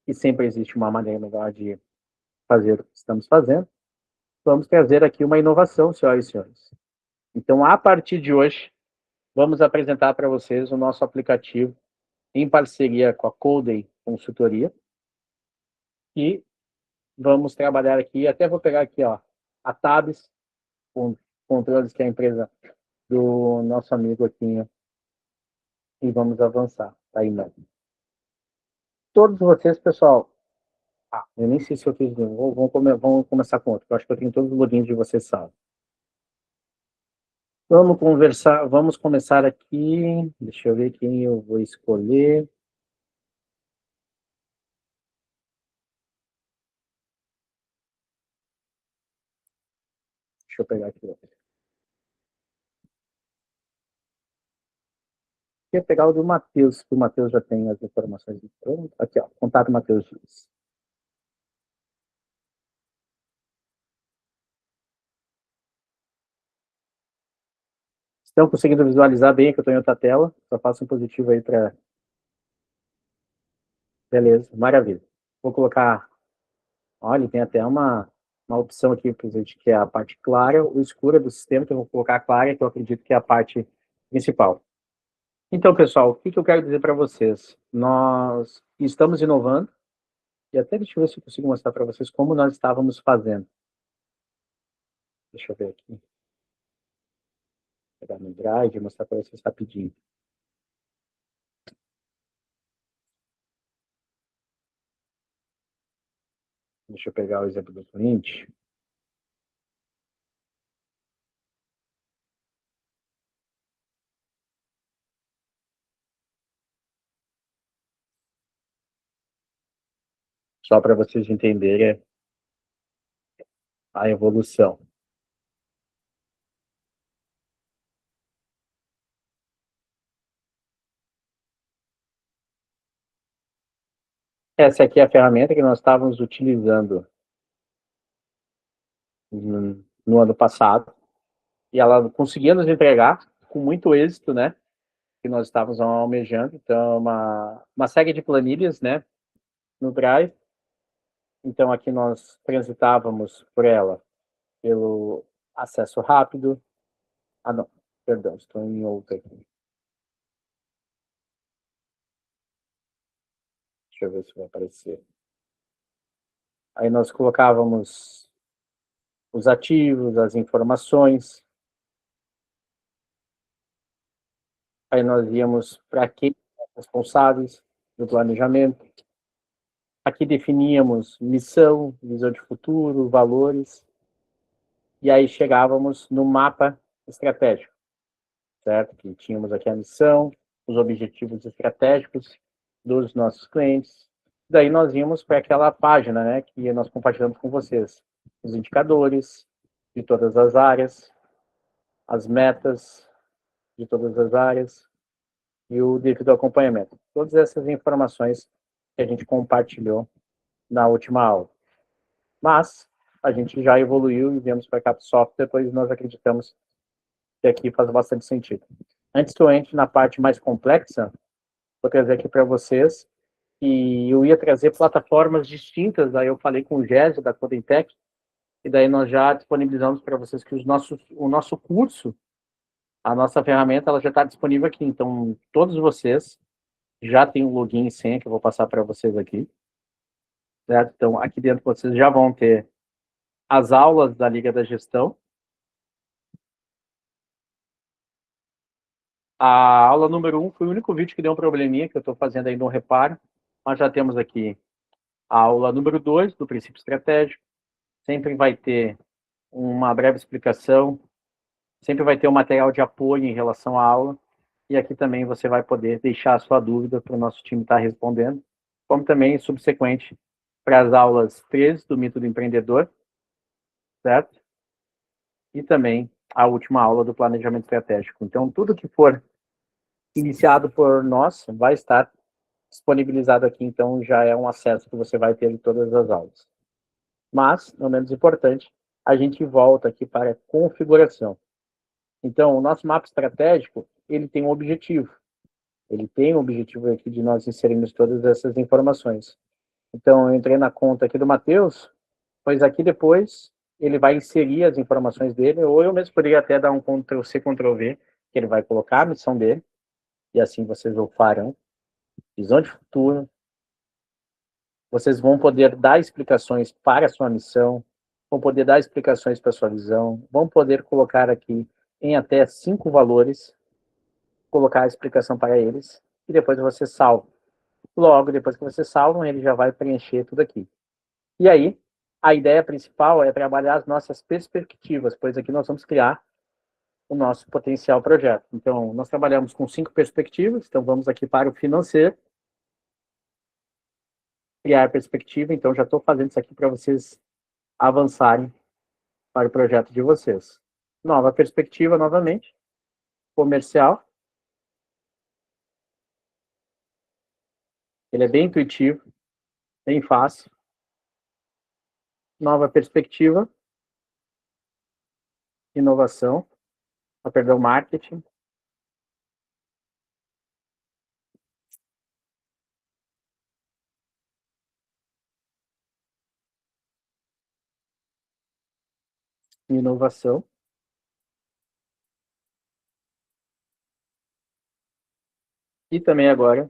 que sempre existe uma maneira melhor de fazer o que estamos fazendo, vamos trazer aqui uma inovação, senhoras e senhores. Então, a partir de hoje, vamos apresentar para vocês o nosso aplicativo em parceria com a Codey Consultoria. E vamos trabalhar aqui, até vou pegar aqui, ó, a Tabs, com controles, que é a empresa do nosso amigo aqui, e vamos avançar. Tá aí, mano. Todos vocês, pessoal, eu nem sei se eu fiz, vamos começar com outro, eu acho que eu tenho todos os logins de vocês salvos. Vamos conversar, vamos começar aqui, deixa eu ver quem eu vou escolher. Deixa eu pegar aqui. Eu ia pegar o do Matheus, que o Matheus já tem as informações. Aqui, ó, contato Matheus Dias. Estão conseguindo visualizar bem que eu estou em outra tela? Só faço um positivo aí para... Beleza, maravilha. Vou colocar... Olha, tem até uma opção aqui, presente, que é a parte clara ou escura do sistema, que eu vou colocar a clara, que eu acredito que é a parte principal. Então, pessoal, o que eu quero dizer para vocês? Nós estamos inovando, e até deixa eu ver se eu consigo mostrar para vocês como nós estávamos fazendo. Deixa eu ver aqui. Vou pegar no Drive e mostrar para vocês rapidinho. Deixa eu pegar o exemplo do cliente. Só para vocês entenderem a evolução. Essa aqui é a ferramenta que nós estávamos utilizando no ano passado, e ela conseguia nos entregar com muito êxito, né, que nós estávamos almejando. Então, uma série de planilhas, né, no Drive. Então, aqui nós transitávamos por ela pelo acesso rápido. Ah, não, perdão, estou em outra aqui. Deixa eu ver se vai aparecer. Aí nós colocávamos os ativos, as informações. Aí nós íamos para quem é responsáveis do planejamento. Aqui definíamos missão, visão de futuro, valores. E aí chegávamos no mapa estratégico, certo? Que tínhamos aqui a missão, os objetivos estratégicos dos nossos clientes. Daí nós íamos para aquela página, né, que nós compartilhamos com vocês. Os indicadores de todas as áreas, as metas de todas as áreas e o devido acompanhamento. Todas essas informações que a gente compartilhou na última aula. Mas a gente já evoluiu e viemos para a Capsoft, pois nós acreditamos que aqui faz bastante sentido. Antes que eu entre na parte mais complexa, vou trazer aqui para vocês, e eu ia trazer plataformas distintas, aí eu falei com o Gésio, da Codentech, e daí nós já disponibilizamos para vocês que o nosso curso, a nossa ferramenta, ela já está disponível aqui. Então, todos vocês já têm um login e senha que eu vou passar para vocês aqui. Certo? Então, aqui dentro vocês já vão ter as aulas da Liga da Gestão. A aula número 1 foi o único vídeo que deu um probleminha, que eu estou fazendo ainda um reparo. Mas já temos aqui a aula número 2, do princípio estratégico. Sempre vai ter uma breve explicação sempre vai ter um material de apoio em relação à aula, e aqui também você vai poder deixar a sua dúvida para o nosso time estar respondendo, como também subsequente para as aulas 13 do Mito do Empreendedor, certo? E também a última aula do Planejamento Estratégico. Então, tudo que for iniciado por nós vai estar disponibilizado aqui, então já é um acesso que você vai ter em todas as aulas. Mas, não menos importante, a gente volta aqui para a configuração. Então, o nosso mapa estratégico, ele tem um objetivo. Ele tem o objetivo aqui de nós inserirmos todas essas informações. Então, eu entrei na conta aqui do Matheus, pois aqui depois ele vai inserir as informações dele, ou eu mesmo poderia até dar um Ctrl+C, Ctrl+V, que ele vai colocar a missão dele, e assim vocês o farão. Visão de futuro. Vocês vão poder dar explicações para a sua missão, vão poder dar explicações para a sua visão, vão poder colocar aqui em até 5 valores, colocar a explicação para eles, e depois você salva. Logo, depois que você salva, ele já vai preencher tudo aqui. E aí, a ideia principal é trabalhar as nossas perspectivas, pois aqui nós vamos criar o nosso potencial projeto. Então, nós trabalhamos com 5 perspectivas, então vamos aqui para o financeiro, criar perspectiva, então já estou fazendo isso aqui para vocês avançarem para o projeto de vocês. Nova perspectiva, novamente, comercial. Ele é bem intuitivo, bem fácil. Nova perspectiva, inovação, perdão, marketing. Inovação. E também agora,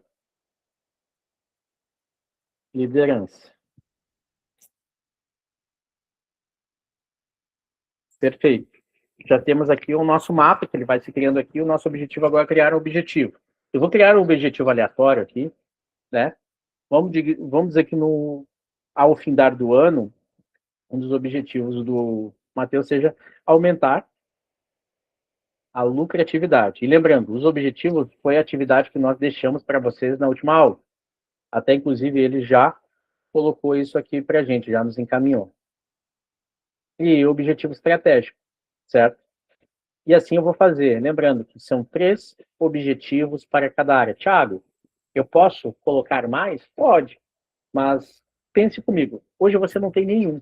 liderança. Perfeito. Já temos aqui o nosso mapa, que ele vai se criando aqui. O nosso objetivo agora é criar um objetivo. Eu vou criar um objetivo aleatório aqui, né? Vamos dizer que ao findar do ano, um dos objetivos do Matheus seja aumentar a lucratividade. E lembrando, os objetivos foi a atividade que nós deixamos para vocês na última aula. Até, inclusive, ele já colocou isso aqui para a gente, já nos encaminhou. E objetivo estratégico, certo? E assim eu vou fazer. Lembrando que são 3 objetivos para cada área. Thiago, eu posso colocar mais? Pode. Mas pense comigo, hoje você não tem nenhum.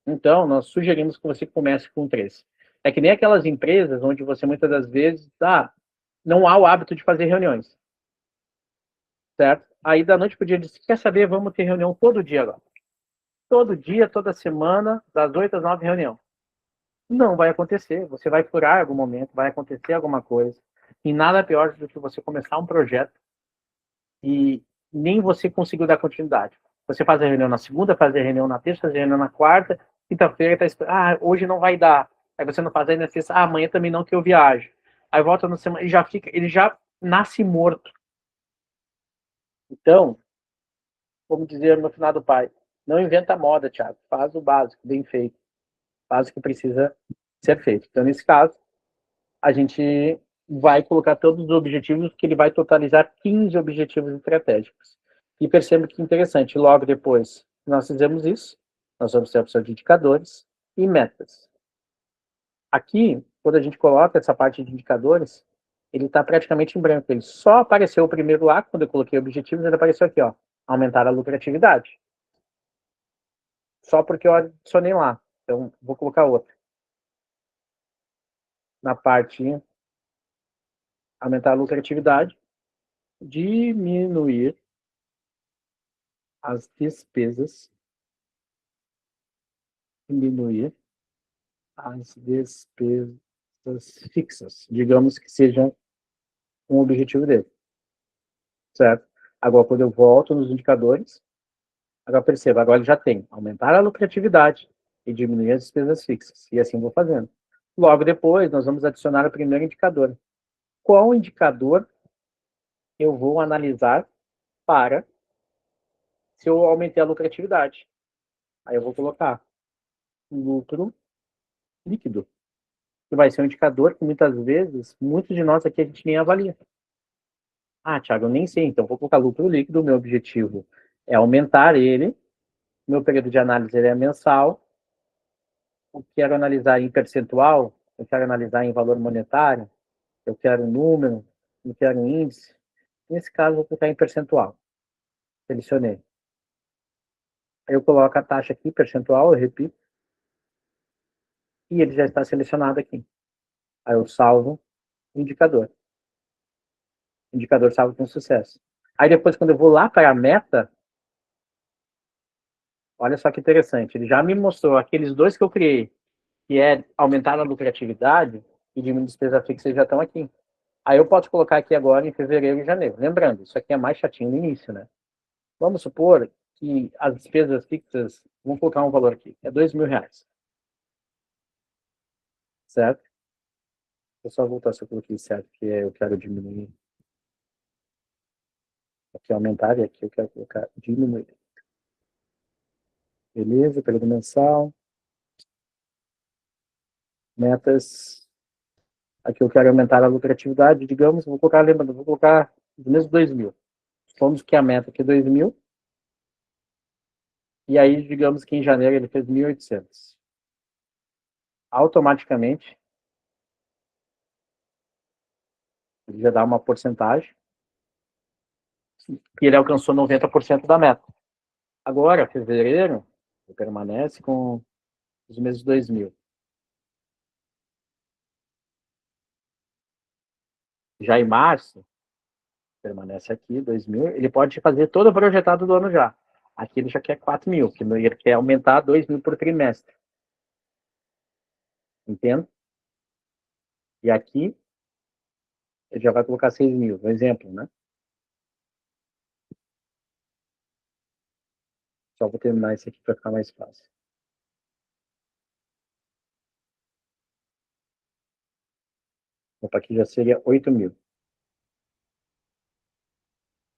Então, nós sugerimos que você comece com 3. É que nem aquelas empresas onde você muitas das vezes não há o hábito de fazer reuniões. Certo? Aí da noite para o dia, disse, quer saber, vamos ter reunião todo dia agora. Todo dia, toda semana, das 8 às 9, reunião. Não vai acontecer. Você vai furar em algum momento, vai acontecer alguma coisa. E nada pior do que você começar um projeto e nem você conseguiu dar continuidade. Você faz a reunião na segunda, faz a reunião na terça, faz a reunião na quarta, quinta-feira, hoje não vai dar. Aí você não faz aí na sexta, amanhã também não, que eu viajo. Aí volta na semana, ele já nasce morto. Então, vamos dizer no final do pai, não inventa moda, Thiago, faz o básico, bem feito. Faz o que precisa ser feito. Então, nesse caso, a gente vai colocar todos os objetivos, que ele vai totalizar 15 objetivos estratégicos. E perceba que interessante, logo depois que nós fizemos isso, nós vamos ter a opção de indicadores e metas. Aqui, quando a gente coloca essa parte de indicadores, ele está praticamente em branco. Ele só apareceu o primeiro lá, quando eu coloquei objetivos, ele apareceu aqui, ó, aumentar a lucratividade. Só porque eu adicionei lá. Então, vou colocar outro. Na parte aumentar a lucratividade, diminuir as despesas, fixas, digamos que sejam um objetivo dele, certo? Agora, quando eu volto nos indicadores, agora perceba, agora ele já tem aumentar a lucratividade e diminuir as despesas fixas, e assim vou fazendo. Logo depois, nós vamos adicionar o primeiro indicador. Qual indicador eu vou analisar para se eu aumentei a lucratividade? Aí eu vou colocar lucro líquido. que vai ser um indicador que muitas vezes, muitos de nós aqui a gente nem avalia. Ah, Thiago, eu nem sei, então vou colocar lucro líquido, o meu objetivo é aumentar ele, meu período de análise ele é mensal, eu quero analisar em percentual, eu quero analisar em valor monetário, eu quero um número, eu quero um índice. Nesse caso, eu vou colocar em percentual. Selecionei. Aí eu coloco a taxa aqui, percentual, eu repito, e ele já está selecionado aqui. Aí eu salvo o indicador. O indicador salvo com sucesso. Aí depois, quando eu vou lá para a meta, olha só que interessante, ele já me mostrou aqueles dois que eu criei, que é aumentar a lucratividade e diminuir a despesa fixa, eles já estão aqui. Aí eu posso colocar aqui agora em fevereiro e janeiro. Lembrando, isso aqui é mais chatinho no início, né? Vamos supor que as despesas fixas, vamos colocar um valor aqui, é R$2.000. Certo? Vou só voltar se eu coloquei certo, que eu quero diminuir. Aqui aumentar e aqui eu quero colocar diminuir. Beleza, período mensal. Metas. Aqui eu quero aumentar a lucratividade, digamos, vou colocar, lembrando, vou colocar os mesmos 2.000. Supomos que a meta aqui é 2.000. E aí, digamos que em janeiro ele fez 1.800. Automaticamente, ele já dá uma porcentagem que ele alcançou 90% da meta. Agora, fevereiro, ele permanece com os mesmos 2.000. Já em março, permanece aqui, 2.000. Ele pode fazer todo o projetado do ano já. Aqui ele já quer 4.000, porque ele quer aumentar 2.000 por trimestre. Entende? E aqui, ele já vai colocar 6.000, um exemplo, né? Só vou terminar isso aqui para ficar mais fácil. Opa, aqui já seria 8.000.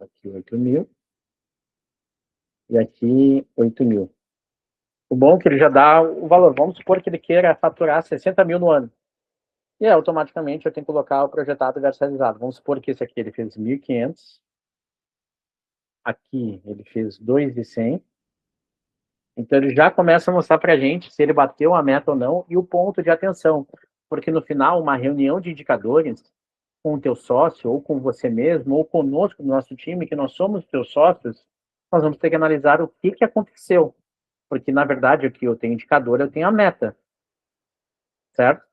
Aqui 8.000. E aqui 8.000. O bom é que ele já dá o valor. Vamos supor que ele queira faturar 60.000 no ano. E automaticamente eu tenho que colocar o projetado versus realizado. Vamos supor que esse aqui ele fez 1.500. Aqui ele fez 2.100. Então ele já começa a mostrar para a gente se ele bateu a meta ou não e o ponto de atenção. Porque no final, uma reunião de indicadores com o teu sócio, ou com você mesmo, ou conosco, no nosso time, que nós somos teus sócios, nós vamos ter que analisar o que aconteceu. Porque, na verdade, aqui eu tenho indicador, eu tenho a meta. Certo?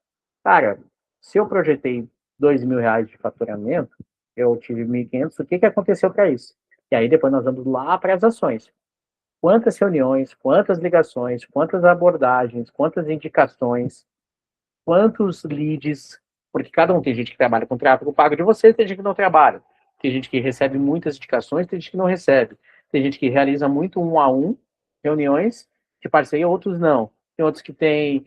Cara, se eu projetei R$2.000 de faturamento, eu tive 1.500, o que aconteceu para isso? E aí depois nós vamos lá para as ações. Quantas reuniões, quantas ligações, quantas abordagens, quantas indicações, quantos leads, porque cada um tem gente que trabalha com tráfego pago de você, tem gente que não trabalha. Tem gente que recebe muitas indicações, tem gente que não recebe. Tem gente que realiza muito 1-a-1 reuniões de parceria, outros não. Tem outros que têm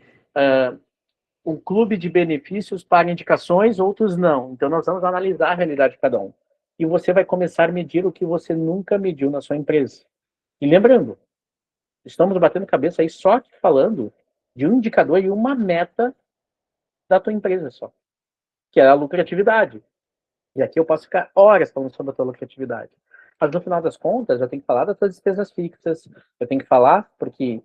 um clube de benefícios para indicações, outros não. Então, nós vamos analisar a realidade de cada um. E você vai começar a medir o que você nunca mediu na sua empresa. E lembrando, estamos batendo cabeça aí só falando de um indicador e uma meta da tua empresa só, que é a lucratividade. E aqui eu posso ficar horas falando sobre a tua lucratividade. Mas no final das contas, eu tenho que falar das tuas despesas fixas, eu tenho que falar, porque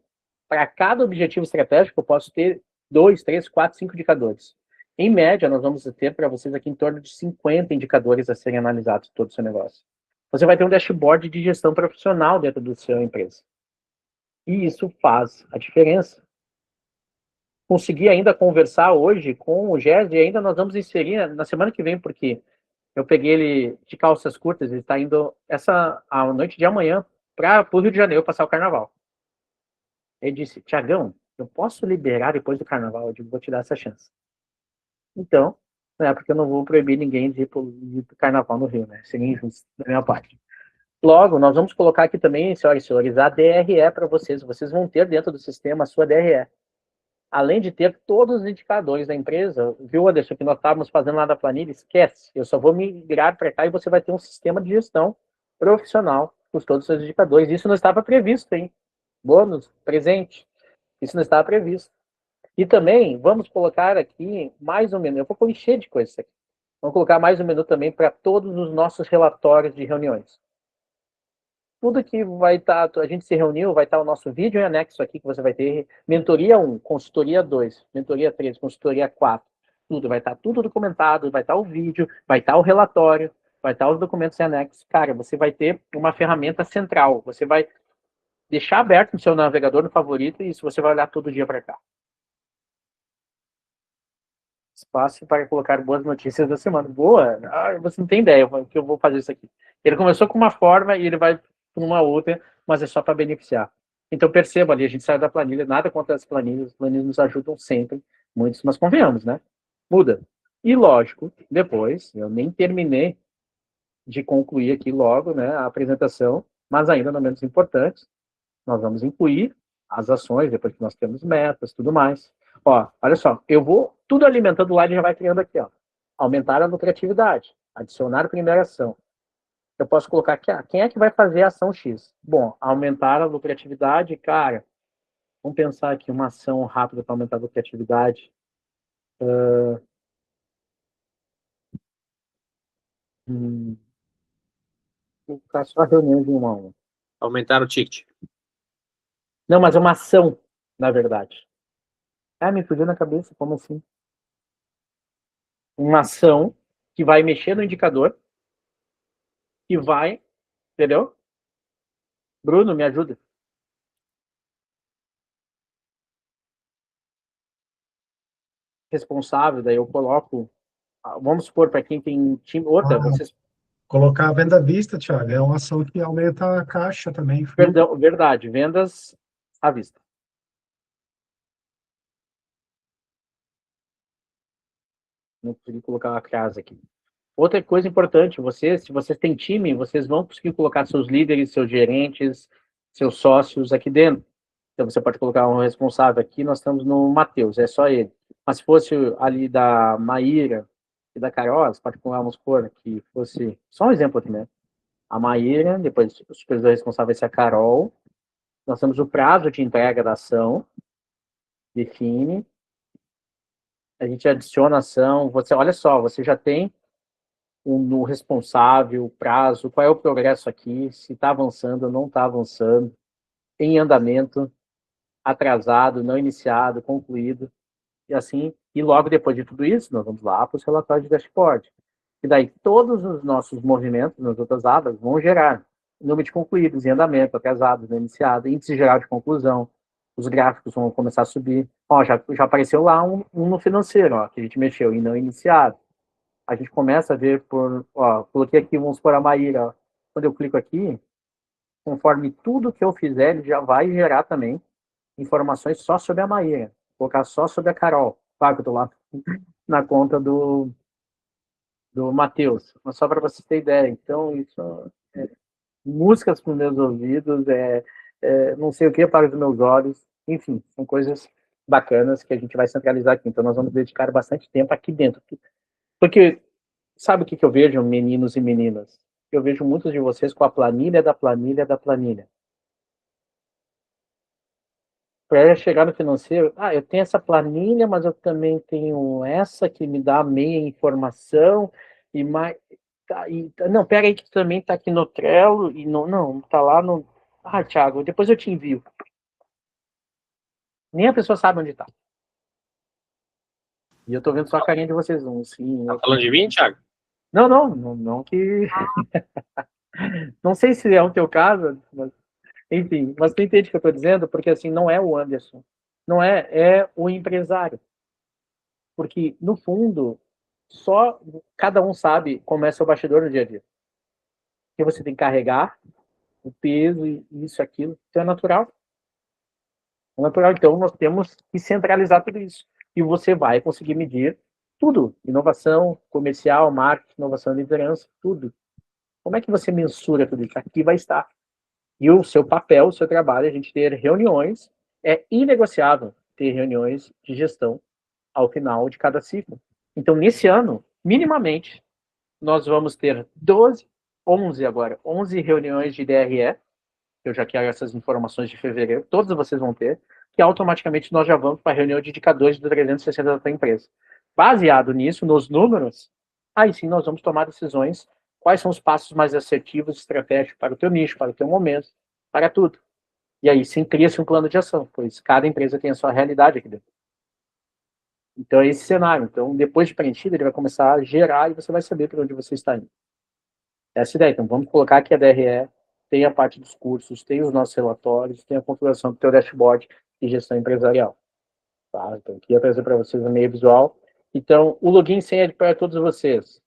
para cada objetivo estratégico eu posso ter 2, 3, 4, 5 indicadores. Em média, nós vamos ter para vocês aqui em torno de 50 indicadores a serem analisados em todo o seu negócio. Você vai ter um dashboard de gestão profissional dentro da sua empresa. E isso faz a diferença. Consegui ainda conversar hoje com o Gés e ainda nós vamos inserir na semana que vem, porque eu peguei ele de calças curtas, ele está indo a noite de amanhã para o Rio de Janeiro passar o carnaval. Ele disse, Tiagão, eu posso liberar depois do carnaval? Eu digo, vou te dar essa chance. Então, não é porque eu não vou proibir ninguém de ir para o carnaval no Rio, né? Seria injusto da minha parte. Logo, nós vamos colocar aqui também, senhoras e senhores, a DRE para vocês. Vocês vão ter dentro do sistema a sua DRE. Além de ter todos os indicadores da empresa, viu, Anderson, que nós estávamos fazendo lá da planilha, esquece. Eu só vou migrar para cá e você vai ter um sistema de gestão profissional com todos os seus indicadores. Isso não estava previsto, hein? Bônus, presente. Isso não estava previsto. E também vamos colocar aqui mais um menu. Eu vou encher de coisas aqui. Vamos colocar mais um menu também para todos os nossos relatórios de reuniões. Tudo que vai estar, a gente se reuniu, vai estar o nosso vídeo em anexo aqui, que você vai ter mentoria 1, consultoria 2, mentoria 3, consultoria 4. Tudo, vai estar tudo documentado, vai estar o vídeo, vai estar o relatório, vai estar os documentos em anexo. Cara, você vai ter uma ferramenta central. Você vai deixar aberto no seu navegador, no favorito, e isso você vai olhar todo dia para cá. Espaço para colocar boas notícias da semana. Boa! Você não tem ideia que eu vou fazer isso aqui. Ele começou com uma forma e ele vai para uma outra, mas é só para beneficiar. Então perceba ali, a gente sai da planilha, nada contra as planilhas nos ajudam sempre, muitos, mas convenhamos, né? Muda. E lógico, depois, eu nem terminei de concluir aqui logo, né, a apresentação, mas ainda não menos importante, nós vamos incluir as ações, depois que nós temos metas, tudo mais. Ó, olha só, eu vou tudo alimentando lá e já vai criando aqui, ó. Aumentar a lucratividade, adicionar a primeira ação. Eu posso colocar aqui, quem é que vai fazer a ação X? Bom, aumentar a lucratividade, cara, vamos pensar aqui uma ação rápida para aumentar a lucratividade. Vou colocar só reunião de 1 a 1. Aumentar o ticket. Não, mas é uma ação, na verdade. Me fugiu na cabeça, como assim? Uma ação que vai mexer no indicador, que vai, entendeu? Bruno, me ajuda. Responsável, daí eu coloco, vamos supor, para quem tem time, outra, vocês... Colocar a venda à vista, Thiago, é uma ação que aumenta a caixa também. Perdão, verdade, vendas à vista. Não consegui colocar a casa aqui. Outra coisa importante, se vocês têm time, vocês vão conseguir colocar seus líderes, seus gerentes, seus sócios aqui dentro. Então você pode colocar um responsável aqui, nós estamos no Matheus, é só ele. Mas se fosse ali da Maíra e da Carol, você pode colocar, vamos supor, que fosse, só um exemplo aqui, né? A Maíra, depois o supervisor responsável vai ser a Carol. Nós temos o prazo de entrega da ação, define. A gente adiciona a ação, olha só, você já tem no responsável, o prazo, qual é o progresso aqui, se está avançando ou não está avançando, em andamento, atrasado, não iniciado, concluído, e assim, e logo depois de tudo isso, nós vamos lá para os relatórios de dashboard. E daí todos os nossos movimentos nas outras abas vão gerar número de concluídos, em andamento, atrasados, não iniciado, índice geral de conclusão, os gráficos vão começar a subir. Ó, já apareceu lá um no financeiro, ó, que a gente mexeu em não iniciado. A gente começa a ver coloquei aqui, vamos supor a Maíra, ó. Quando eu clico aqui, conforme tudo que eu fizer, ele já vai gerar também informações só sobre a Maíra, vou colocar só sobre a Carol, claro que eu tô lá na conta do Matheus, mas só para você ter ideia. Então, isso músicas para os meus ouvidos, não sei o que para os meus olhos, enfim, são coisas bacanas que a gente vai centralizar aqui. Então, nós vamos dedicar bastante tempo aqui dentro. Porque, sabe o que eu vejo, meninos e meninas? Eu vejo muitos de vocês com a planilha da planilha da planilha. Para chegar no financeiro, eu tenho essa planilha, mas eu também tenho essa que me dá meia informação, e mais... não, pera aí que também está aqui no Trello, e não, está lá no... Thiago, depois eu te envio. Nem a pessoa sabe onde está. E eu tô vendo só a carinha de vocês assim. Tá falando de mim, Thiago? Não que... não sei se é o teu caso, mas... enfim, mas tu entende o que eu tô dizendo? Porque assim, não é o Anderson. Não é o empresário. Porque, no fundo, só cada um sabe como é seu bastidor no dia a dia. Que você tem que carregar o peso, isso, aquilo. Então é natural. É natural. Então nós temos que centralizar tudo isso. E você vai conseguir medir tudo. Inovação, comercial, marketing, inovação e liderança, tudo. Como é que você mensura tudo isso? Aqui vai estar. E o seu papel, o seu trabalho, a gente ter reuniões, é inegociável ter reuniões de gestão ao final de cada ciclo. Então, nesse ano, minimamente, nós vamos ter 11 reuniões de DRE, eu já quero essas informações de fevereiro, todos vocês vão ter, que automaticamente nós já vamos para a reunião de indicadores do 360 da tua empresa. Baseado nisso, nos números, aí sim nós vamos tomar decisões, quais são os passos mais assertivos, estratégicos para o teu nicho, para o teu momento, para tudo. E aí sim cria-se um plano de ação, pois cada empresa tem a sua realidade aqui dentro. Então é esse cenário. Então, depois de preenchido, ele vai começar a gerar e você vai saber para onde você está indo. Essa é a ideia. Então, vamos colocar que a DRE tem a parte dos cursos, tem os nossos relatórios, tem a configuração do teu dashboard de gestão empresarial. Tá? Então, aqui eu trazer para vocês o meio visual. Então, o login e senha é para todos vocês.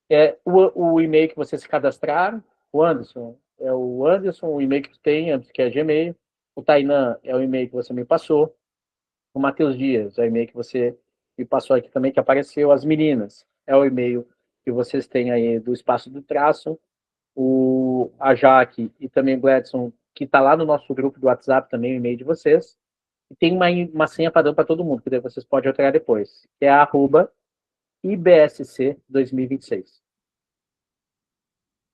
É o e-mail que vocês se cadastraram, o Anderson. É o Anderson, o e-mail que tu tem, que é Gmail. O Tainan é o e-mail que você me passou. O Matheus Dias é o e-mail que você me passou aqui também, que apareceu. As meninas é o e-mail que vocês têm aí do Espaço do Traço. A Jaque e também o Gladson, que está lá no nosso grupo do WhatsApp também, o e-mail de vocês. E tem uma senha padrão para todo mundo, que daí vocês podem alterar depois, que é a @IBSC 2026.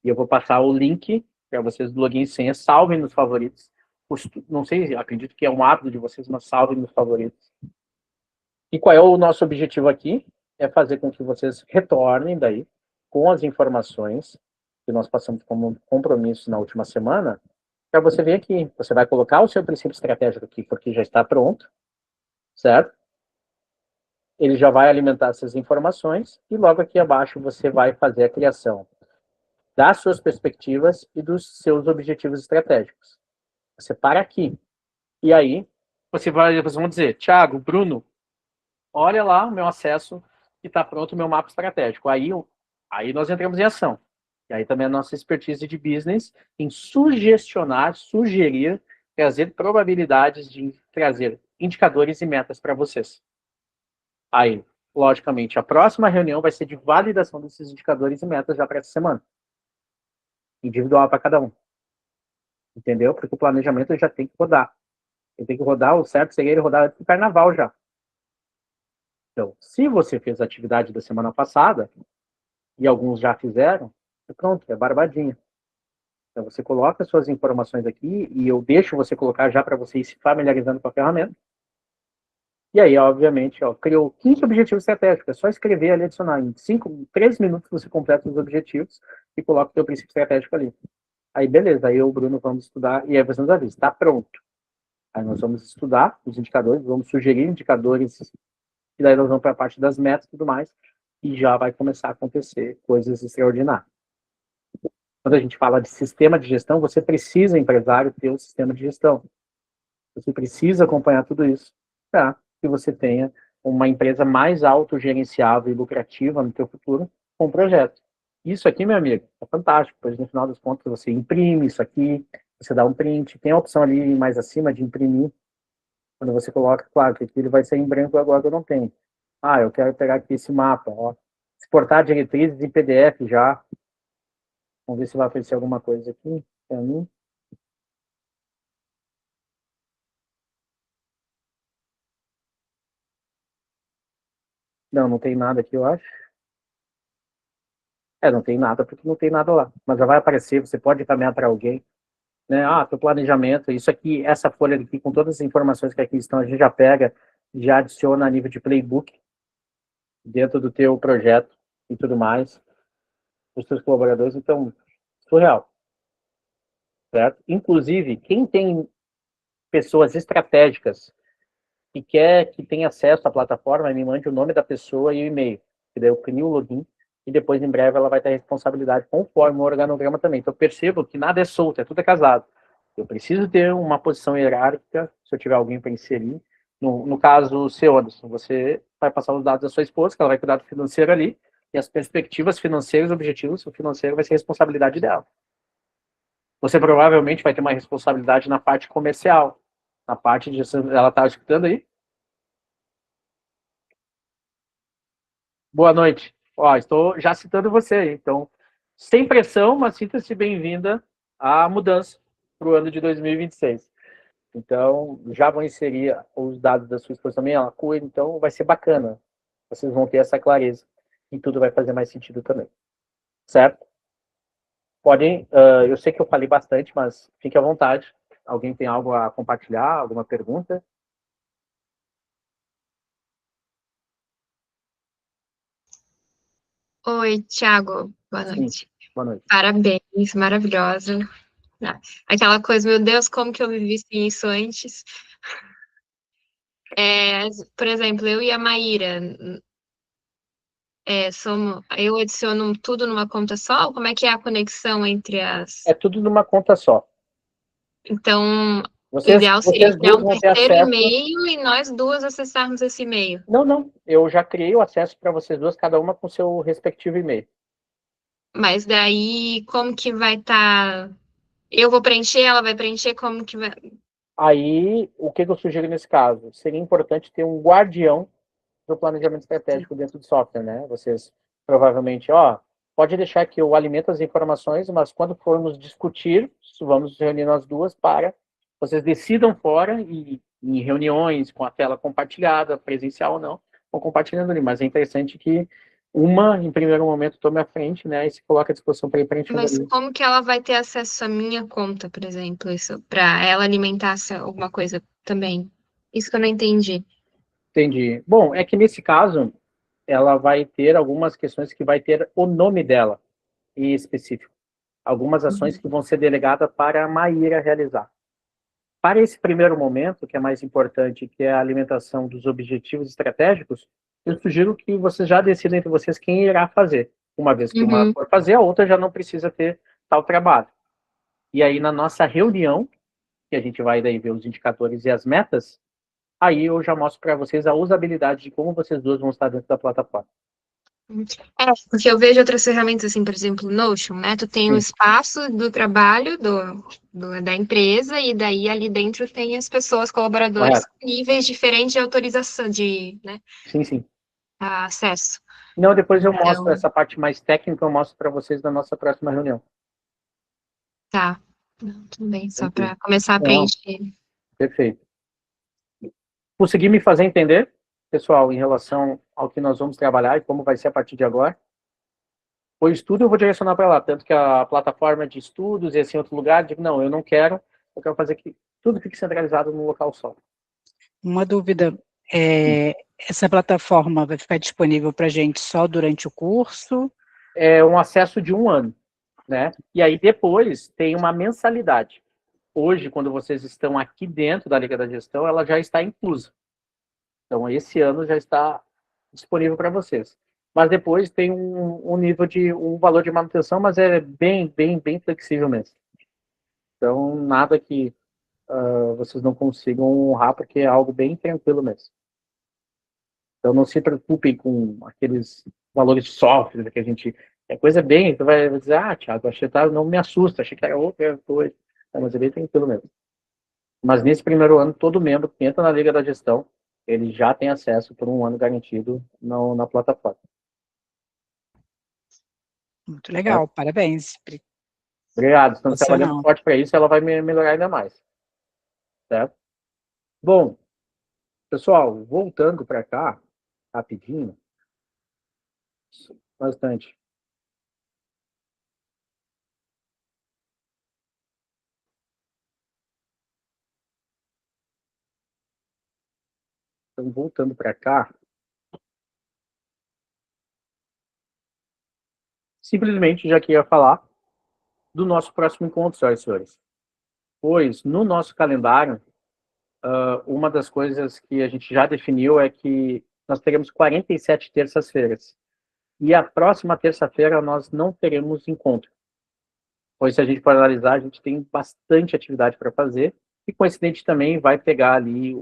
E eu vou passar o link para vocês do login e senha, salvem nos favoritos. Não sei, acredito que é um hábito de vocês, mas salvem nos favoritos. E qual é o nosso objetivo aqui? É fazer com que vocês retornem daí com as informações que nós passamos como compromisso na última semana, para você ver aqui. Você vai colocar o seu princípio estratégico aqui, porque já está pronto, certo? Ele já vai alimentar essas informações e logo aqui abaixo você vai fazer a criação das suas perspectivas e dos seus objetivos estratégicos. Você para aqui. E aí, vocês vão dizer, Thiago, Bruno, olha lá o meu acesso que está pronto, o meu mapa estratégico. Aí nós entramos em ação. E aí também a nossa expertise de business em sugestionar, sugerir, trazer probabilidades de trazer indicadores e metas para vocês. Aí, logicamente, a próxima reunião vai ser de validação desses indicadores e metas já para essa semana. Individual para cada um. Entendeu? Porque o planejamento já tem que rodar. Ele tem que rodar, o certo seria ele rodar antes do carnaval já. Então, se você fez a atividade da semana passada, e alguns já fizeram, pronto, é barbadinha. Então, você coloca as suas informações aqui, e eu deixo você colocar já para você ir se familiarizando com a ferramenta. E aí, obviamente, criou 15 objetivos estratégicos. É só escrever ali, adicionar. Em 3 minutos você completa os objetivos e coloca o seu princípio estratégico ali. Aí, beleza. Aí eu e o Bruno vamos estudar, e aí você nos avisa, está pronto. Aí nós vamos estudar os indicadores, vamos sugerir indicadores, e daí nós vamos para a parte das metas e tudo mais, e já vai começar a acontecer coisas extraordinárias. Quando a gente fala de sistema de gestão, você precisa, empresário, ter um sistema de gestão. Você precisa acompanhar tudo isso para que você tenha uma empresa mais autogerenciável e lucrativa no teu futuro com um projeto. Isso aqui, meu amigo, é fantástico, pois no final das contas você imprime isso aqui, você dá um print, tem a opção ali mais acima de imprimir. Quando você coloca, claro, que aqui ele vai ser em branco agora eu não tenho. Eu quero pegar aqui esse mapa, exportar diretrizes em PDF já. Vamos ver se vai aparecer alguma coisa aqui para mim. Não tem nada aqui, eu acho. Não tem nada, porque não tem nada lá. Mas já vai aparecer, você pode encaminhar para alguém. Né? Teu planejamento, isso aqui, essa folha aqui, com todas as informações que aqui estão, a gente já pega, já adiciona a nível de playbook dentro do teu projeto e tudo mais, os teus colaboradores, então, surreal. Certo? Inclusive, quem tem pessoas estratégicas e quer que tenha acesso à plataforma, me mande o nome da pessoa e o e-mail, que daí eu crio o login e depois, em breve, ela vai ter responsabilidade conforme o organograma também. Então, eu percebo que nada é solto, tudo é casado. Eu preciso ter uma posição hierárquica, se eu tiver alguém para inserir. No caso, o seu Anderson, você vai passar os dados da sua esposa, que ela vai cuidar do financeiro ali, e as perspectivas financeiras, objetivos, o financeiro vai ser responsabilidade dela. Você provavelmente vai ter uma responsabilidade na parte comercial, na parte de... Ela está escutando aí? Boa noite. Estou já citando você aí. Então, sem pressão, mas sinta-se bem-vinda à mudança para o ano de 2026. Então, já vou inserir os dados da sua esposa também, ela cuida, então vai ser bacana. Vocês vão ter essa clareza e tudo vai fazer mais sentido também. Certo? Podem, eu sei que eu falei bastante, mas fique à vontade Alguém tem algo a compartilhar? Alguma pergunta? Oi, Thiago. Boa Sim, noite. boa noite. Parabéns, maravilhosa. Ah, aquela coisa, meu Deus, como que eu vivi sem isso antes? Por exemplo, eu e a Maíra, eu adiciono tudo numa conta só? Como é que é a conexão entre as... É tudo numa conta só. Então, o Vocês, ideal seria vocês criar duas um vão ter terceiro acesso. e-mail e nós duas acessarmos esse e-mail. Não. Eu já criei o acesso para vocês duas, cada uma com seu respectivo e-mail. Mas daí, como que vai estar... Eu vou preencher, ela vai preencher, como que vai... Aí, o que eu sugiro nesse caso? Seria importante ter um guardião do planejamento estratégico dentro do software, né? Vocês provavelmente, pode deixar que eu alimento as informações, mas quando formos discutir, vamos reunir nós duas para vocês decidam fora e em reuniões com a tela compartilhada, presencial ou não, vão compartilhando ali. Mas é interessante que uma, em primeiro momento, tome a frente, né? E se coloque à disposição para ir preenchendo Mas ali. como que ela vai ter acesso à minha conta, por exemplo, isso, para ela alimentar alguma coisa também? Isso que eu não entendi. Entendi. Bom, é que nesse caso, ela vai ter algumas questões que vai ter o nome dela em específico. Algumas ações que vão ser delegadas para a Maíra realizar. Para esse primeiro momento, que é mais importante, que é a alimentação dos objetivos estratégicos, eu sugiro que vocês já decidam entre vocês quem irá fazer. Uma vez que uma for fazer, a outra já não precisa ter tal trabalho. E aí, na nossa reunião, que a gente vai daí ver os indicadores e as metas, aí eu já mostro para vocês a usabilidade de como vocês duas vão estar dentro da plataforma. Porque eu vejo outras ferramentas, assim, por exemplo, Notion, né? Tu tem o espaço do trabalho da empresa e daí ali dentro tem as pessoas, colaboradores, Correto. com níveis diferentes de autorização, né, Sim. acesso. Não, depois eu mostro Então, essa parte mais técnica, eu mostro para vocês na nossa próxima reunião. tá. Não, tudo bem, só Tranquilo. para começar a preencher. Perfeito. Consegui me fazer entender, pessoal, em relação ao que nós vamos trabalhar e como vai ser a partir de agora? O estudo eu vou direcionar para lá, tanto que a plataforma de estudos e assim, outro lugar, digo, não, eu não quero, eu quero fazer que tudo fique centralizado num local só. Uma dúvida, essa plataforma vai ficar disponível para a gente só durante o curso? É um acesso de 1 ano, né? E aí depois tem uma mensalidade. Hoje, quando vocês estão aqui dentro da Liga da Gestão, ela já está inclusa. Então, esse ano já está disponível para vocês. Mas depois tem um valor de manutenção, mas é bem flexível mesmo. Então, nada que vocês não consigam honrar, porque é algo bem tranquilo mesmo. Então, não se preocupem com aqueles valores de software que a gente... É coisa bem... Você vai dizer, Thiago, achei que não me assusta, achei que era outra coisa. Não, mas é bem tranquilo mesmo. Mas nesse primeiro ano, todo membro que entra na Liga da Gestão, ele já tem acesso por 1 ano garantido na plataforma. Muito legal, parabéns. Obrigado, estamos trabalhando forte para isso, ela vai melhorar ainda mais. Certo? Bom, pessoal, voltando para cá, rapidinho, bastante. Então, voltando para cá, simplesmente já queria falar do nosso próximo encontro, senhoras e senhores. Pois, no nosso calendário, uma das coisas que a gente já definiu é que nós teremos 47 terças-feiras. E a próxima terça-feira nós não teremos encontro. Pois, se a gente for analisar, a gente tem bastante atividade para fazer. E, coincidente, também vai pegar ali,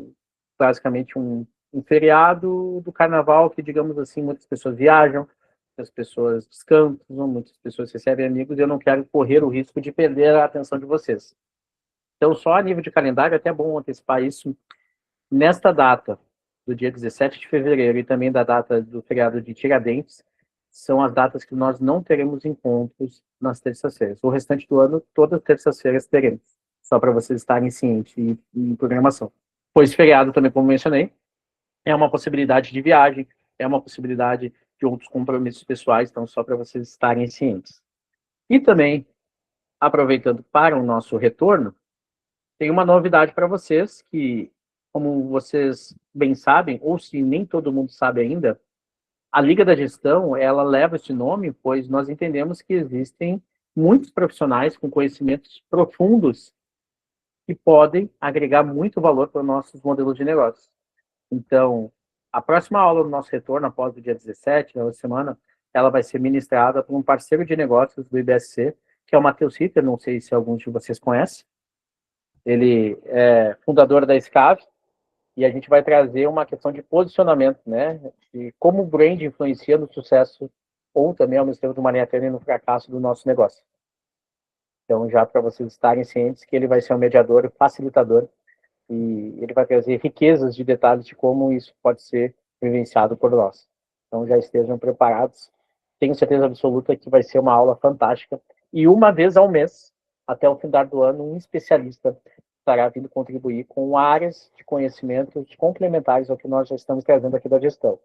basicamente, um feriado do carnaval, que, digamos assim, muitas pessoas viajam, muitas pessoas descansam, muitas pessoas recebem amigos, e eu não quero correr o risco de perder a atenção de vocês. Então, só a nível de calendário, é até bom antecipar isso. Nesta data, do dia 17 de fevereiro, e também da data do feriado de Tiradentes, são as datas que nós não teremos encontros nas terças-feiras. O restante do ano, todas as terças-feiras teremos, só para vocês estarem cientes e em programação. Pois feriado também, como mencionei, é uma possibilidade de viagem, é uma possibilidade de outros compromissos pessoais, então só para vocês estarem cientes. E também, aproveitando para o nosso retorno, tem uma novidade para vocês, que, como vocês bem sabem, ou se nem todo mundo sabe ainda, a Liga da Gestão, ela leva esse nome, pois nós entendemos que existem muitos profissionais com conhecimentos profundos que podem agregar muito valor para os nossos modelos de negócio. Então, a próxima aula do nosso retorno, após o dia 17, na semana, ela vai ser ministrada por um parceiro de negócios do IBSC, que é o Matheus Ritter, não sei se alguns de vocês conhecem. Ele é fundador da SCAV, e a gente vai trazer uma questão de posicionamento, né? E como o brand influencia no sucesso ou também, ao mesmo tempo, de maneira até no fracasso do nosso negócio. Então, já para vocês estarem cientes que ele vai ser um mediador, facilitador, e ele vai trazer riquezas de detalhes de como isso pode ser vivenciado por nós. Então, já estejam preparados. Tenho certeza absoluta que vai ser uma aula fantástica. E uma vez ao mês, até o final do ano, um especialista estará vindo contribuir com áreas de conhecimento complementares ao que nós já estamos trazendo aqui da gestão.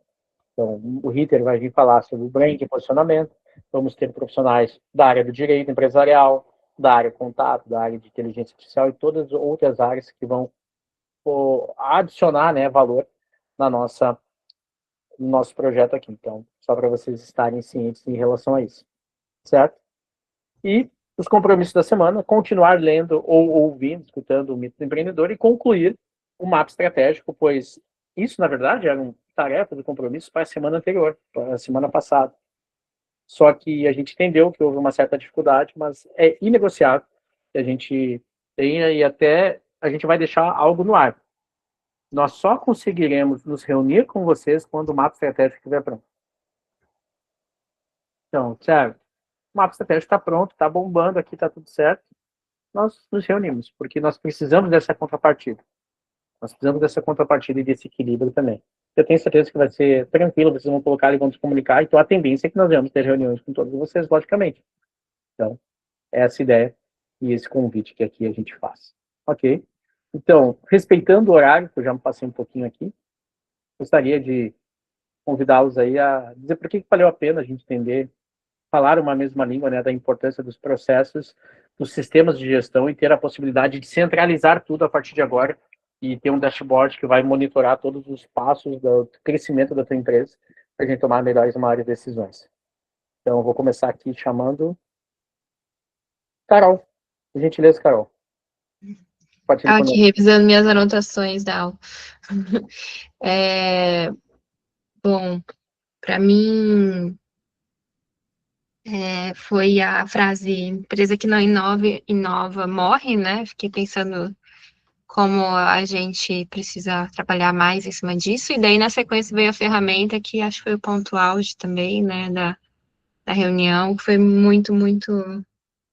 Então, o Ritter vai vir falar sobre o brand e posicionamento. Vamos ter profissionais da área do direito empresarial, da área de contato, da área de inteligência artificial e todas as outras áreas que vão adicionar, né, valor no nosso projeto aqui. Então, só para vocês estarem cientes em relação a isso. Certo? E os compromissos da semana, continuar lendo ou ouvindo, escutando o Mito do Empreendedor e concluir o mapa estratégico, pois isso, na verdade, era uma tarefa do compromisso para a semana anterior, para a semana passada. Só que a gente entendeu que houve uma certa dificuldade, mas é inegociável que a gente tenha e até a gente vai deixar algo no ar. Nós só conseguiremos nos reunir com vocês quando o mapa estratégico estiver pronto. Então, sério, o mapa estratégico está pronto, está bombando aqui, está tudo certo. Nós nos reunimos, porque nós precisamos dessa contrapartida. Nós precisamos dessa contrapartida e desse equilíbrio também. Eu tenho certeza que vai ser tranquilo, vocês vão colocar e vão se comunicar, então a tendência é que nós vamos ter reuniões com todos vocês, logicamente. Então, essa ideia e esse convite que aqui a gente faz. Ok? Então, respeitando o horário, que eu já me passei um pouquinho aqui, gostaria de convidá-los aí a dizer por que valeu a pena a gente entender, falar uma mesma língua, né, da importância dos processos, dos sistemas de gestão e ter a possibilidade de centralizar tudo a partir de agora e ter um dashboard que vai monitorar todos os passos do crescimento da tua empresa para a gente tomar melhores e maiores decisões. Então, eu vou começar aqui chamando Carol. Por gentileza, Carol. Aqui, revisando minhas anotações da aula. Bom, para mim, foi a frase, empresa que não inova morre, né? Fiquei pensando como a gente precisa trabalhar mais em cima disso, e daí na sequência veio a ferramenta, que acho que foi o ponto auge também, né, da reunião, que foi muito, muito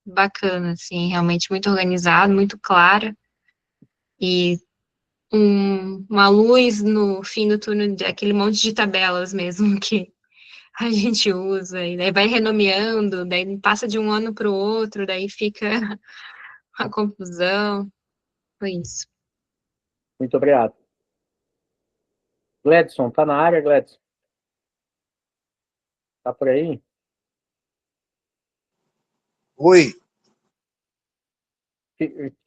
bacana, assim, realmente muito organizado, muito clara, e uma luz no fim do túnel, aquele monte de tabelas mesmo que a gente usa, e daí vai renomeando, daí passa de um ano para o outro, daí fica a confusão, foi isso. Muito obrigado. Gledson, tá na área, Gledson? Tá por aí? Oi.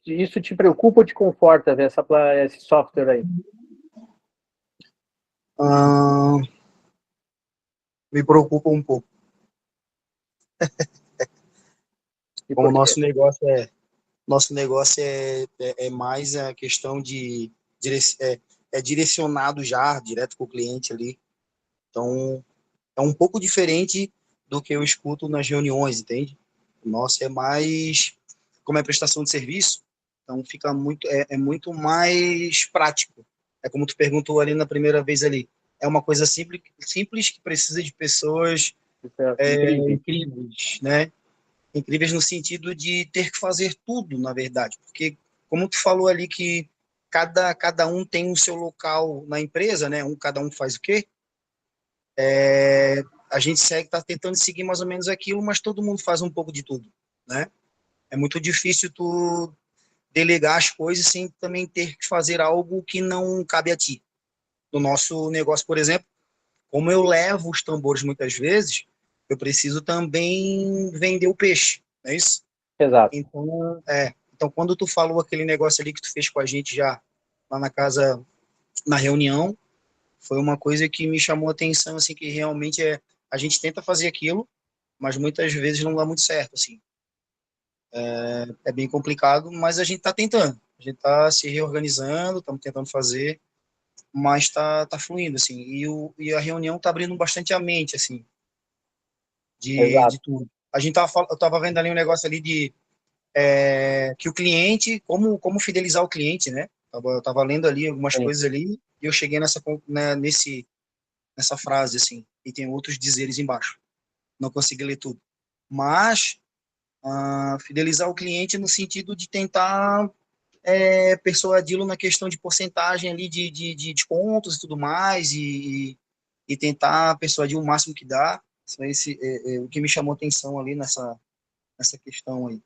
Isso te preocupa ou te conforta ver esse software aí? Me preocupa um pouco. Como o nosso negócio é mais a questão de direcionado já direto com o cliente ali. Então, é um pouco diferente do que eu escuto nas reuniões, entende? O nosso é mais, como é prestação de serviço, então fica muito, muito mais prático. É como tu perguntou ali na primeira vez ali. É uma coisa simples que precisa de pessoas incríveis, né? Incríveis no sentido de ter que fazer tudo, na verdade. Porque, como tu falou ali que cada um tem o seu local na empresa, né? Cada um faz o quê? A gente está tentando seguir mais ou menos aquilo, mas todo mundo faz um pouco de tudo, né? É muito difícil tu delegar as coisas sem também ter que fazer algo que não cabe a ti. No nosso negócio, por exemplo, como eu levo os tambores muitas vezes, eu preciso também vender o peixe, não é isso? Exato. Então, Então, quando tu falou aquele negócio ali que tu fez com a gente já lá na casa, na reunião, foi uma coisa que me chamou a atenção, assim, que realmente a gente tenta fazer aquilo, mas muitas vezes não dá muito certo, assim. É bem complicado, mas a gente está tentando. A gente está se reorganizando, estamos tentando fazer, mas tá fluindo, assim. E a reunião está abrindo bastante a mente, assim, Exato. de tudo. Eu tava vendo ali um negócio ali de que o cliente, como fidelizar o cliente, né? Eu tava lendo ali algumas Sim. coisas ali e eu cheguei nessa frase, assim, e tem outros dizeres embaixo. Não consegui ler tudo. Mas fidelizar o cliente no sentido de tentar persuadi-lo na questão de porcentagem ali de descontos e tudo mais, e tentar persuadir o máximo que dá. Esse o que me chamou atenção ali nessa questão aí.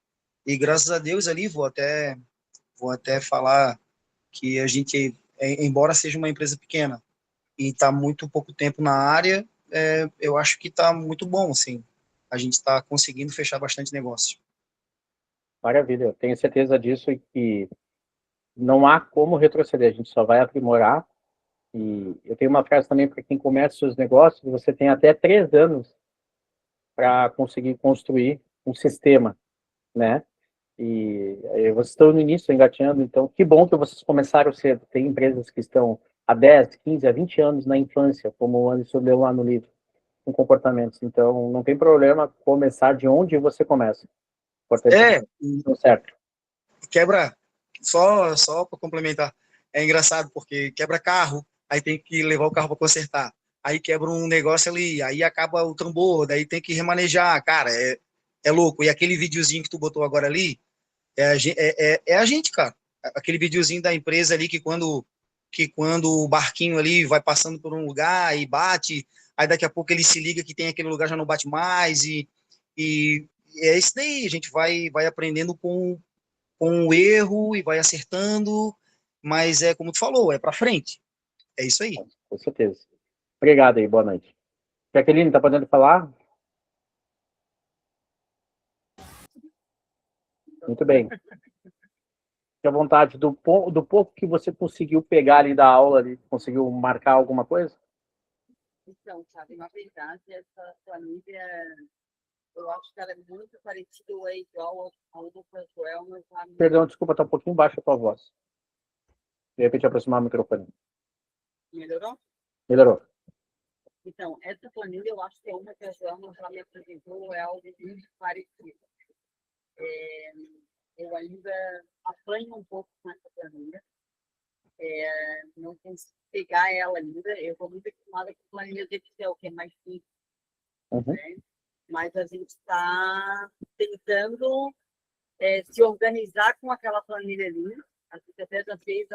E graças a Deus ali, vou até falar que a gente, embora seja uma empresa pequena e está muito pouco tempo na área, eu acho que está muito bom, assim. A gente está conseguindo fechar bastante negócio. Maravilha, eu tenho certeza disso e que não há como retroceder, a gente só vai aprimorar. E eu tenho uma frase também para quem começa seus negócios: você tem até 3 anos para conseguir construir um sistema, né? E vocês estão no início, engateando, então que bom que vocês começaram cedo. Tem empresas que estão há 10, 15, há 20 anos na infância, como o Anderson deu lá no livro, com comportamentos. Então, não tem problema começar de onde você começa. Importante é que deu certo. Quebra, só para complementar, é engraçado porque quebra carro, aí tem que levar o carro para consertar. Aí quebra um negócio ali, aí acaba o tambor, daí tem que remanejar. Cara, é louco. E aquele videozinho que tu botou agora ali, é a gente, cara. Aquele videozinho da empresa ali que quando o barquinho ali vai passando por um lugar e bate, aí daqui a pouco ele se liga que tem aquele lugar já não bate mais e é isso daí, a gente vai aprendendo com o erro e vai acertando, mas é como tu falou, é para frente. É isso aí. Com certeza. Obrigado aí, boa noite. Jaqueline, tá podendo falar? Muito bem. Fique à vontade. Do pouco que você conseguiu pegar ali da aula, ali, conseguiu marcar alguma coisa? Então, sabe, na verdade, essa planilha, eu acho que ela é muito parecida ou é igual ao do Francoel, mas a minha... Perdão, desculpa, tá um pouquinho baixa a tua voz. De repente, aproximar o microfone. Melhorou? Melhorou. Então, essa planilha, eu acho que é uma que a Joana já me apresentou, é algo muito parecido. Eu ainda apanho um pouco com essa planilha, não consigo pegar ela ainda, eu estou muito acostumada com planilha de Excel, que é mais simples, né? Mas a gente está tentando se organizar com aquela planilha ali. A gente até já fez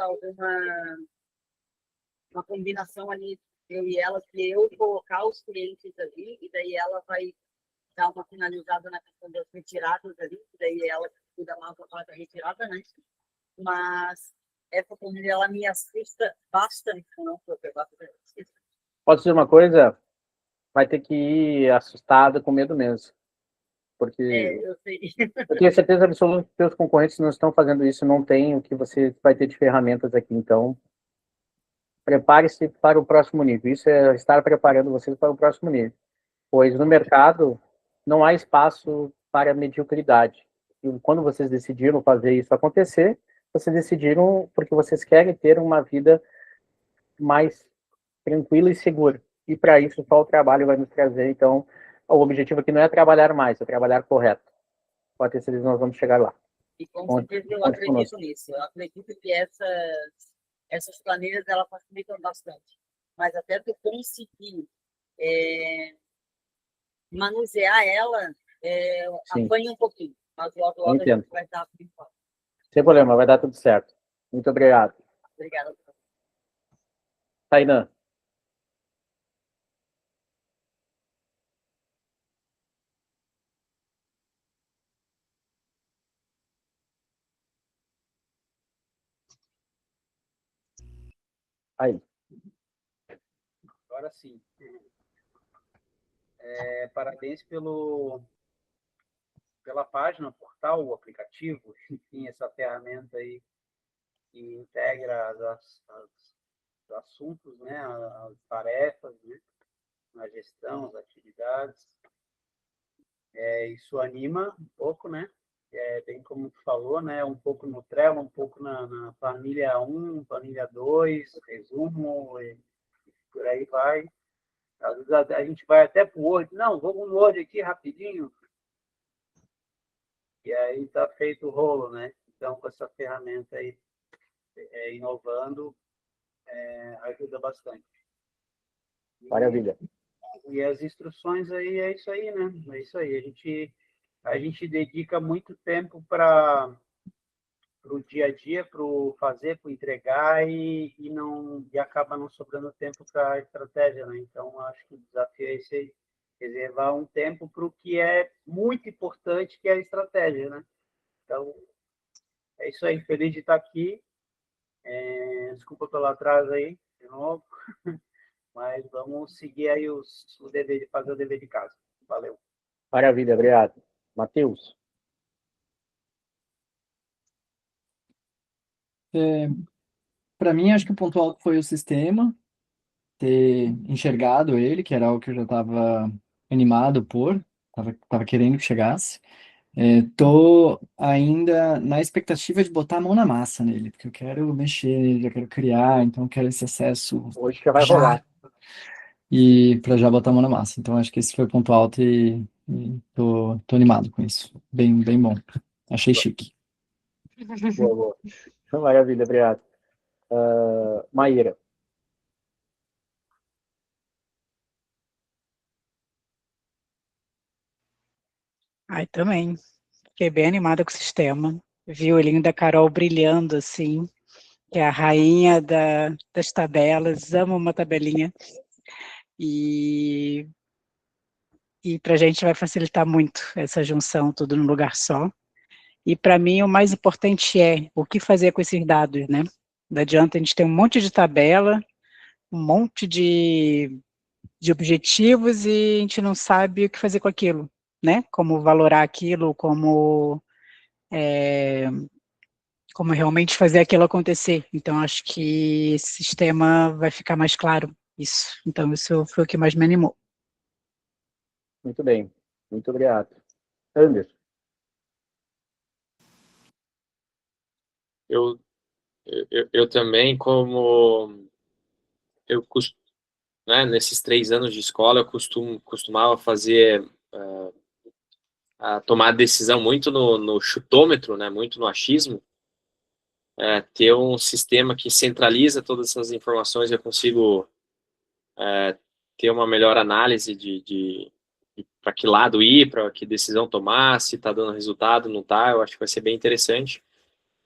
uma combinação ali, eu e ela, que eu colocar os clientes ali, e daí ela vai dar uma finalizada na questão das retiradas ali, e daí ela cuida mais da parte da retirada, né? Mas essa planilha, ela me assusta bastante, não foi bastante. Posso dizer uma coisa? Vai ter que ir assustada, com medo mesmo. Porque eu sei. Eu tenho certeza absoluta que seus concorrentes não estão fazendo isso, não tem o que você vai ter de ferramentas aqui. Então, prepare-se para o próximo nível. Isso é estar preparando vocês para o próximo nível. Pois no mercado não há espaço para mediocridade. E quando vocês decidiram fazer isso acontecer, vocês decidiram porque vocês querem ter uma vida mais tranquila e segura. E para isso só o trabalho vai nos trazer. Então, o objetivo aqui não é trabalhar mais, é trabalhar correto. Pode ter certeza que nós vamos chegar lá. E com certeza eu acredito nisso. Eu acredito que essas planilhas elas facilitam bastante. Mas até tu conseguir manusear ela, apanha um pouquinho. Mas logo a gente vai estar principal. Sem problema, vai dar tudo certo. Muito obrigado. Obrigada. Tainan. Aí. Agora sim. Parabéns pelo pela página, portal, o aplicativo, enfim, essa ferramenta aí que integra os assuntos, né, as tarefas, né, a gestão, as atividades. Isso anima um pouco, né? Bem como tu falou, né? Um pouco no Trello, um pouco na planilha 1, planilha 2, resumo, e por aí vai. Às vezes a gente vai até para o Word. Não, vamos no Word aqui rapidinho. E aí está feito o rolo, né? Então, com essa ferramenta aí, inovando, ajuda bastante. Maravilha. E as instruções aí é isso aí, né? É isso aí. A gente dedica muito tempo para o dia a dia, para o fazer, para entregar e acaba não sobrando tempo para a estratégia, né? Então, acho que o desafio é esse aí, reservar um tempo para o que é muito importante, que é a estratégia, né? Então, é isso aí. Feliz de estar aqui. Desculpa pelo atraso aí, de novo. Mas vamos seguir aí o dever de fazer o dever de casa. Valeu. Maravilha, obrigado. Matheus? Para mim, acho que o ponto alto foi o sistema, ter enxergado ele, que era algo que eu já estava animado por, tava querendo que chegasse. Tô ainda na expectativa de botar a mão na massa nele, porque eu quero mexer nele, eu quero criar, então eu quero esse acesso Hoje já vai rolar. e para já botar a mão na massa. Então acho que esse foi o ponto alto e tô animado com isso. Bem, bem bom. Achei chique. Boa, boa. Maravilha, obrigado. Maíra? Ai, também. Fiquei bem animada com o sistema. Vi o olhinho da Carol brilhando, assim, que é a rainha das tabelas, amo uma tabelinha. E para a gente vai facilitar muito essa junção, tudo num lugar só. E para mim o mais importante é o que fazer com esses dados, né? Não adianta a gente ter um monte de tabela, um monte de objetivos e a gente não sabe o que fazer com aquilo, né? Como valorar aquilo, como realmente fazer aquilo acontecer. Então, acho que esse sistema vai ficar mais claro isso. Então, isso foi o que mais me animou. Muito bem. Muito obrigado. Anderson? Eu também, como eu né, nesses 3 anos de escola, eu costumava fazer a tomar decisão muito no chutômetro, né, muito no achismo. Ter um sistema que centraliza todas essas informações, eu consigo ter uma melhor análise de para que lado ir, para que decisão tomar, se está dando resultado, não está. Eu acho que vai ser bem interessante.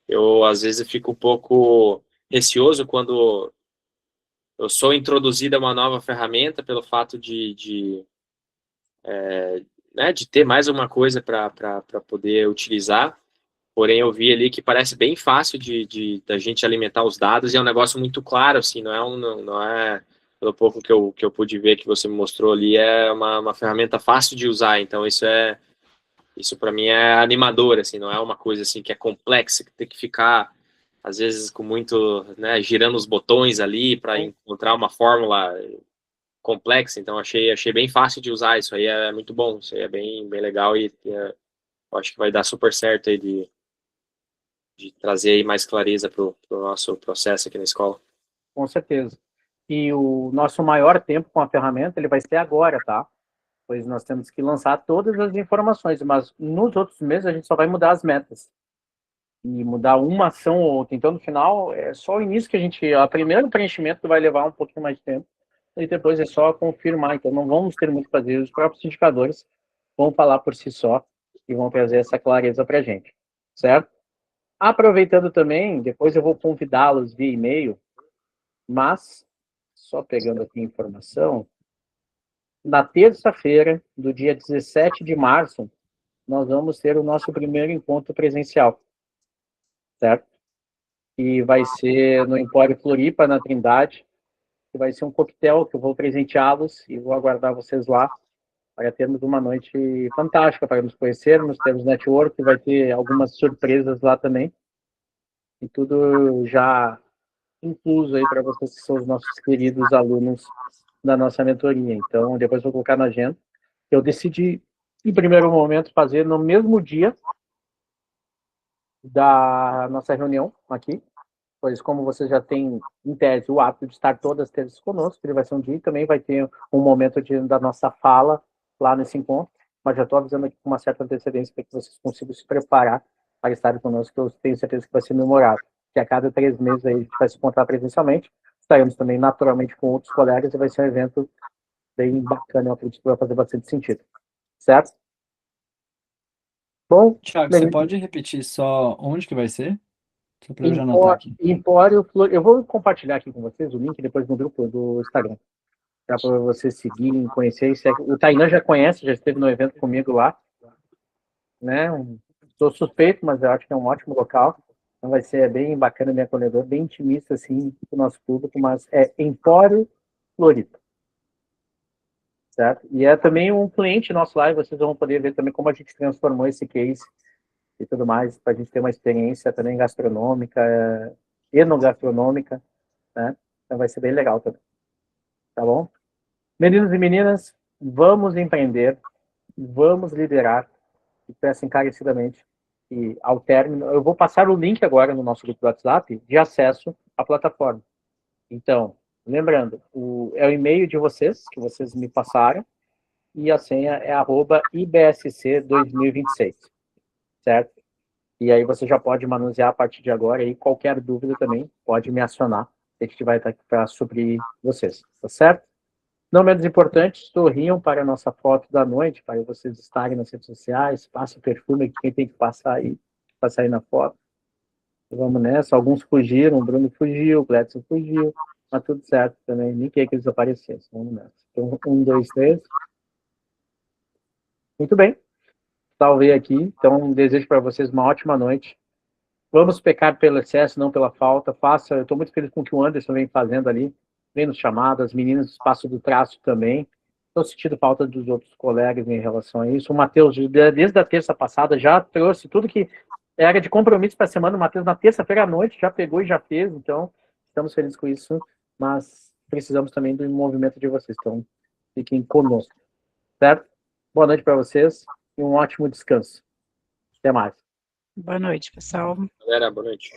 Eu, às vezes, fico um pouco receoso quando eu sou introduzido a uma nova ferramenta pelo fato né, de ter mais uma coisa para poder utilizar. Porém, eu vi ali que parece bem fácil da gente alimentar os dados e é um negócio muito claro, assim, não é pelo pouco que eu pude ver que você me mostrou ali, é uma ferramenta fácil de usar. Então, isso para mim é animador, assim, não é uma coisa assim que é complexa, que tem que ficar às vezes com muito, né, girando os botões ali para encontrar uma fórmula complexa. Então achei bem fácil de usar. Isso aí é muito bom, isso aí é bem legal e eu acho que vai dar super certo aí de trazer aí mais clareza para o nosso processo aqui na escola. Com certeza. E o nosso maior tempo com a ferramenta, ele vai ser agora, tá? Pois nós temos que lançar todas as informações, mas nos outros meses a gente só vai mudar as metas. E mudar uma ação ou outra. Então, no final, é só o início que o primeiro preenchimento vai levar um pouquinho mais de tempo, e depois é só confirmar. Então, não vamos ter muito que fazer. Os próprios indicadores vão falar por si só e vão trazer essa clareza para a gente, certo? Aproveitando também, depois eu vou convidá-los via e-mail, mas, só pegando aqui a informação, na terça-feira, do dia 17 de março, nós vamos ter o nosso primeiro encontro presencial, certo? E vai ser no Empório Floripa, na Trindade, que vai ser um coquetel que eu vou presenteá-los e vou aguardar vocês lá. para termos uma noite fantástica, para nos conhecermos, termos network, vai ter algumas surpresas lá também, e tudo já incluso aí para vocês que são os nossos queridos alunos da nossa mentoria. Então, depois eu vou colocar na agenda. Eu decidi, em primeiro momento, fazer no mesmo dia da nossa reunião aqui, pois como você já tem, em tese, o hábito de estar todas as terças conosco, ele vai ser um dia e também vai ter um momento da nossa fala lá nesse encontro, mas já estou avisando aqui com uma certa antecedência para que vocês consigam se preparar para estarem conosco, que eu tenho certeza que vai ser memorável. Que a cada 3 meses aí a gente vai se encontrar presencialmente, estaremos também naturalmente com outros colegas e vai ser um evento bem bacana, eu acredito que vai fazer bastante sentido. Certo? Bom, Thiago, você pode repetir só onde que vai ser? Só para eu já anotar aqui. Empório Flor... Eu vou compartilhar aqui com vocês o link depois no grupo do Instagram. Para vocês seguirem, conhecerem. O Tainan já conhece, já esteve no evento comigo lá. Né? Sou suspeito, mas eu acho que é um ótimo local. Então vai ser bem bacana, bem acolhedor, bem intimista, assim, para o nosso público, mas é Empório Florida. Certo? E é também um cliente nosso lá, e vocês vão poder ver também como a gente transformou esse case e tudo mais, para a gente ter uma experiência também gastronômica, enogastronômica, né? Então vai ser bem legal também. Tá bom? Meninos e meninas, vamos empreender, vamos liderar, e peço encarecidamente que ao término, eu vou passar o link agora no nosso grupo do WhatsApp de acesso à plataforma. Então, lembrando, é o e-mail de vocês, que vocês me passaram, e a senha é @ibsc2026, certo? E aí você já pode manusear a partir de agora, e qualquer dúvida também pode me acionar, a gente vai estar aqui para suprir vocês, tá certo? Não menos importante, sorriam para a nossa foto da noite, para vocês estarem nas redes sociais, passe o perfume que quem tem que passar aí na foto. Vamos nessa, alguns fugiram, o Bruno fugiu, o Gledson fugiu, mas tudo certo também, nem queria que eles aparecessem, vamos nessa. Então, 1, 2, 3. Muito bem, salvei aqui, então desejo para vocês uma ótima noite. Vamos pecar pelo excesso, não pela falta. Eu estou muito feliz com o que o Anderson vem fazendo ali, vem nos chamados, as meninas do Espaço do Traço também. Estou sentindo falta dos outros colegas em relação a isso. O Matheus, desde a terça passada, já trouxe tudo que era de compromisso para a semana. O Matheus, na terça-feira à noite, já pegou e já fez. Então, estamos felizes com isso, mas precisamos também do movimento de vocês. Então, fiquem conosco, certo? Boa noite para vocês e um ótimo descanso. Até mais. Boa noite, pessoal. Galera, boa noite.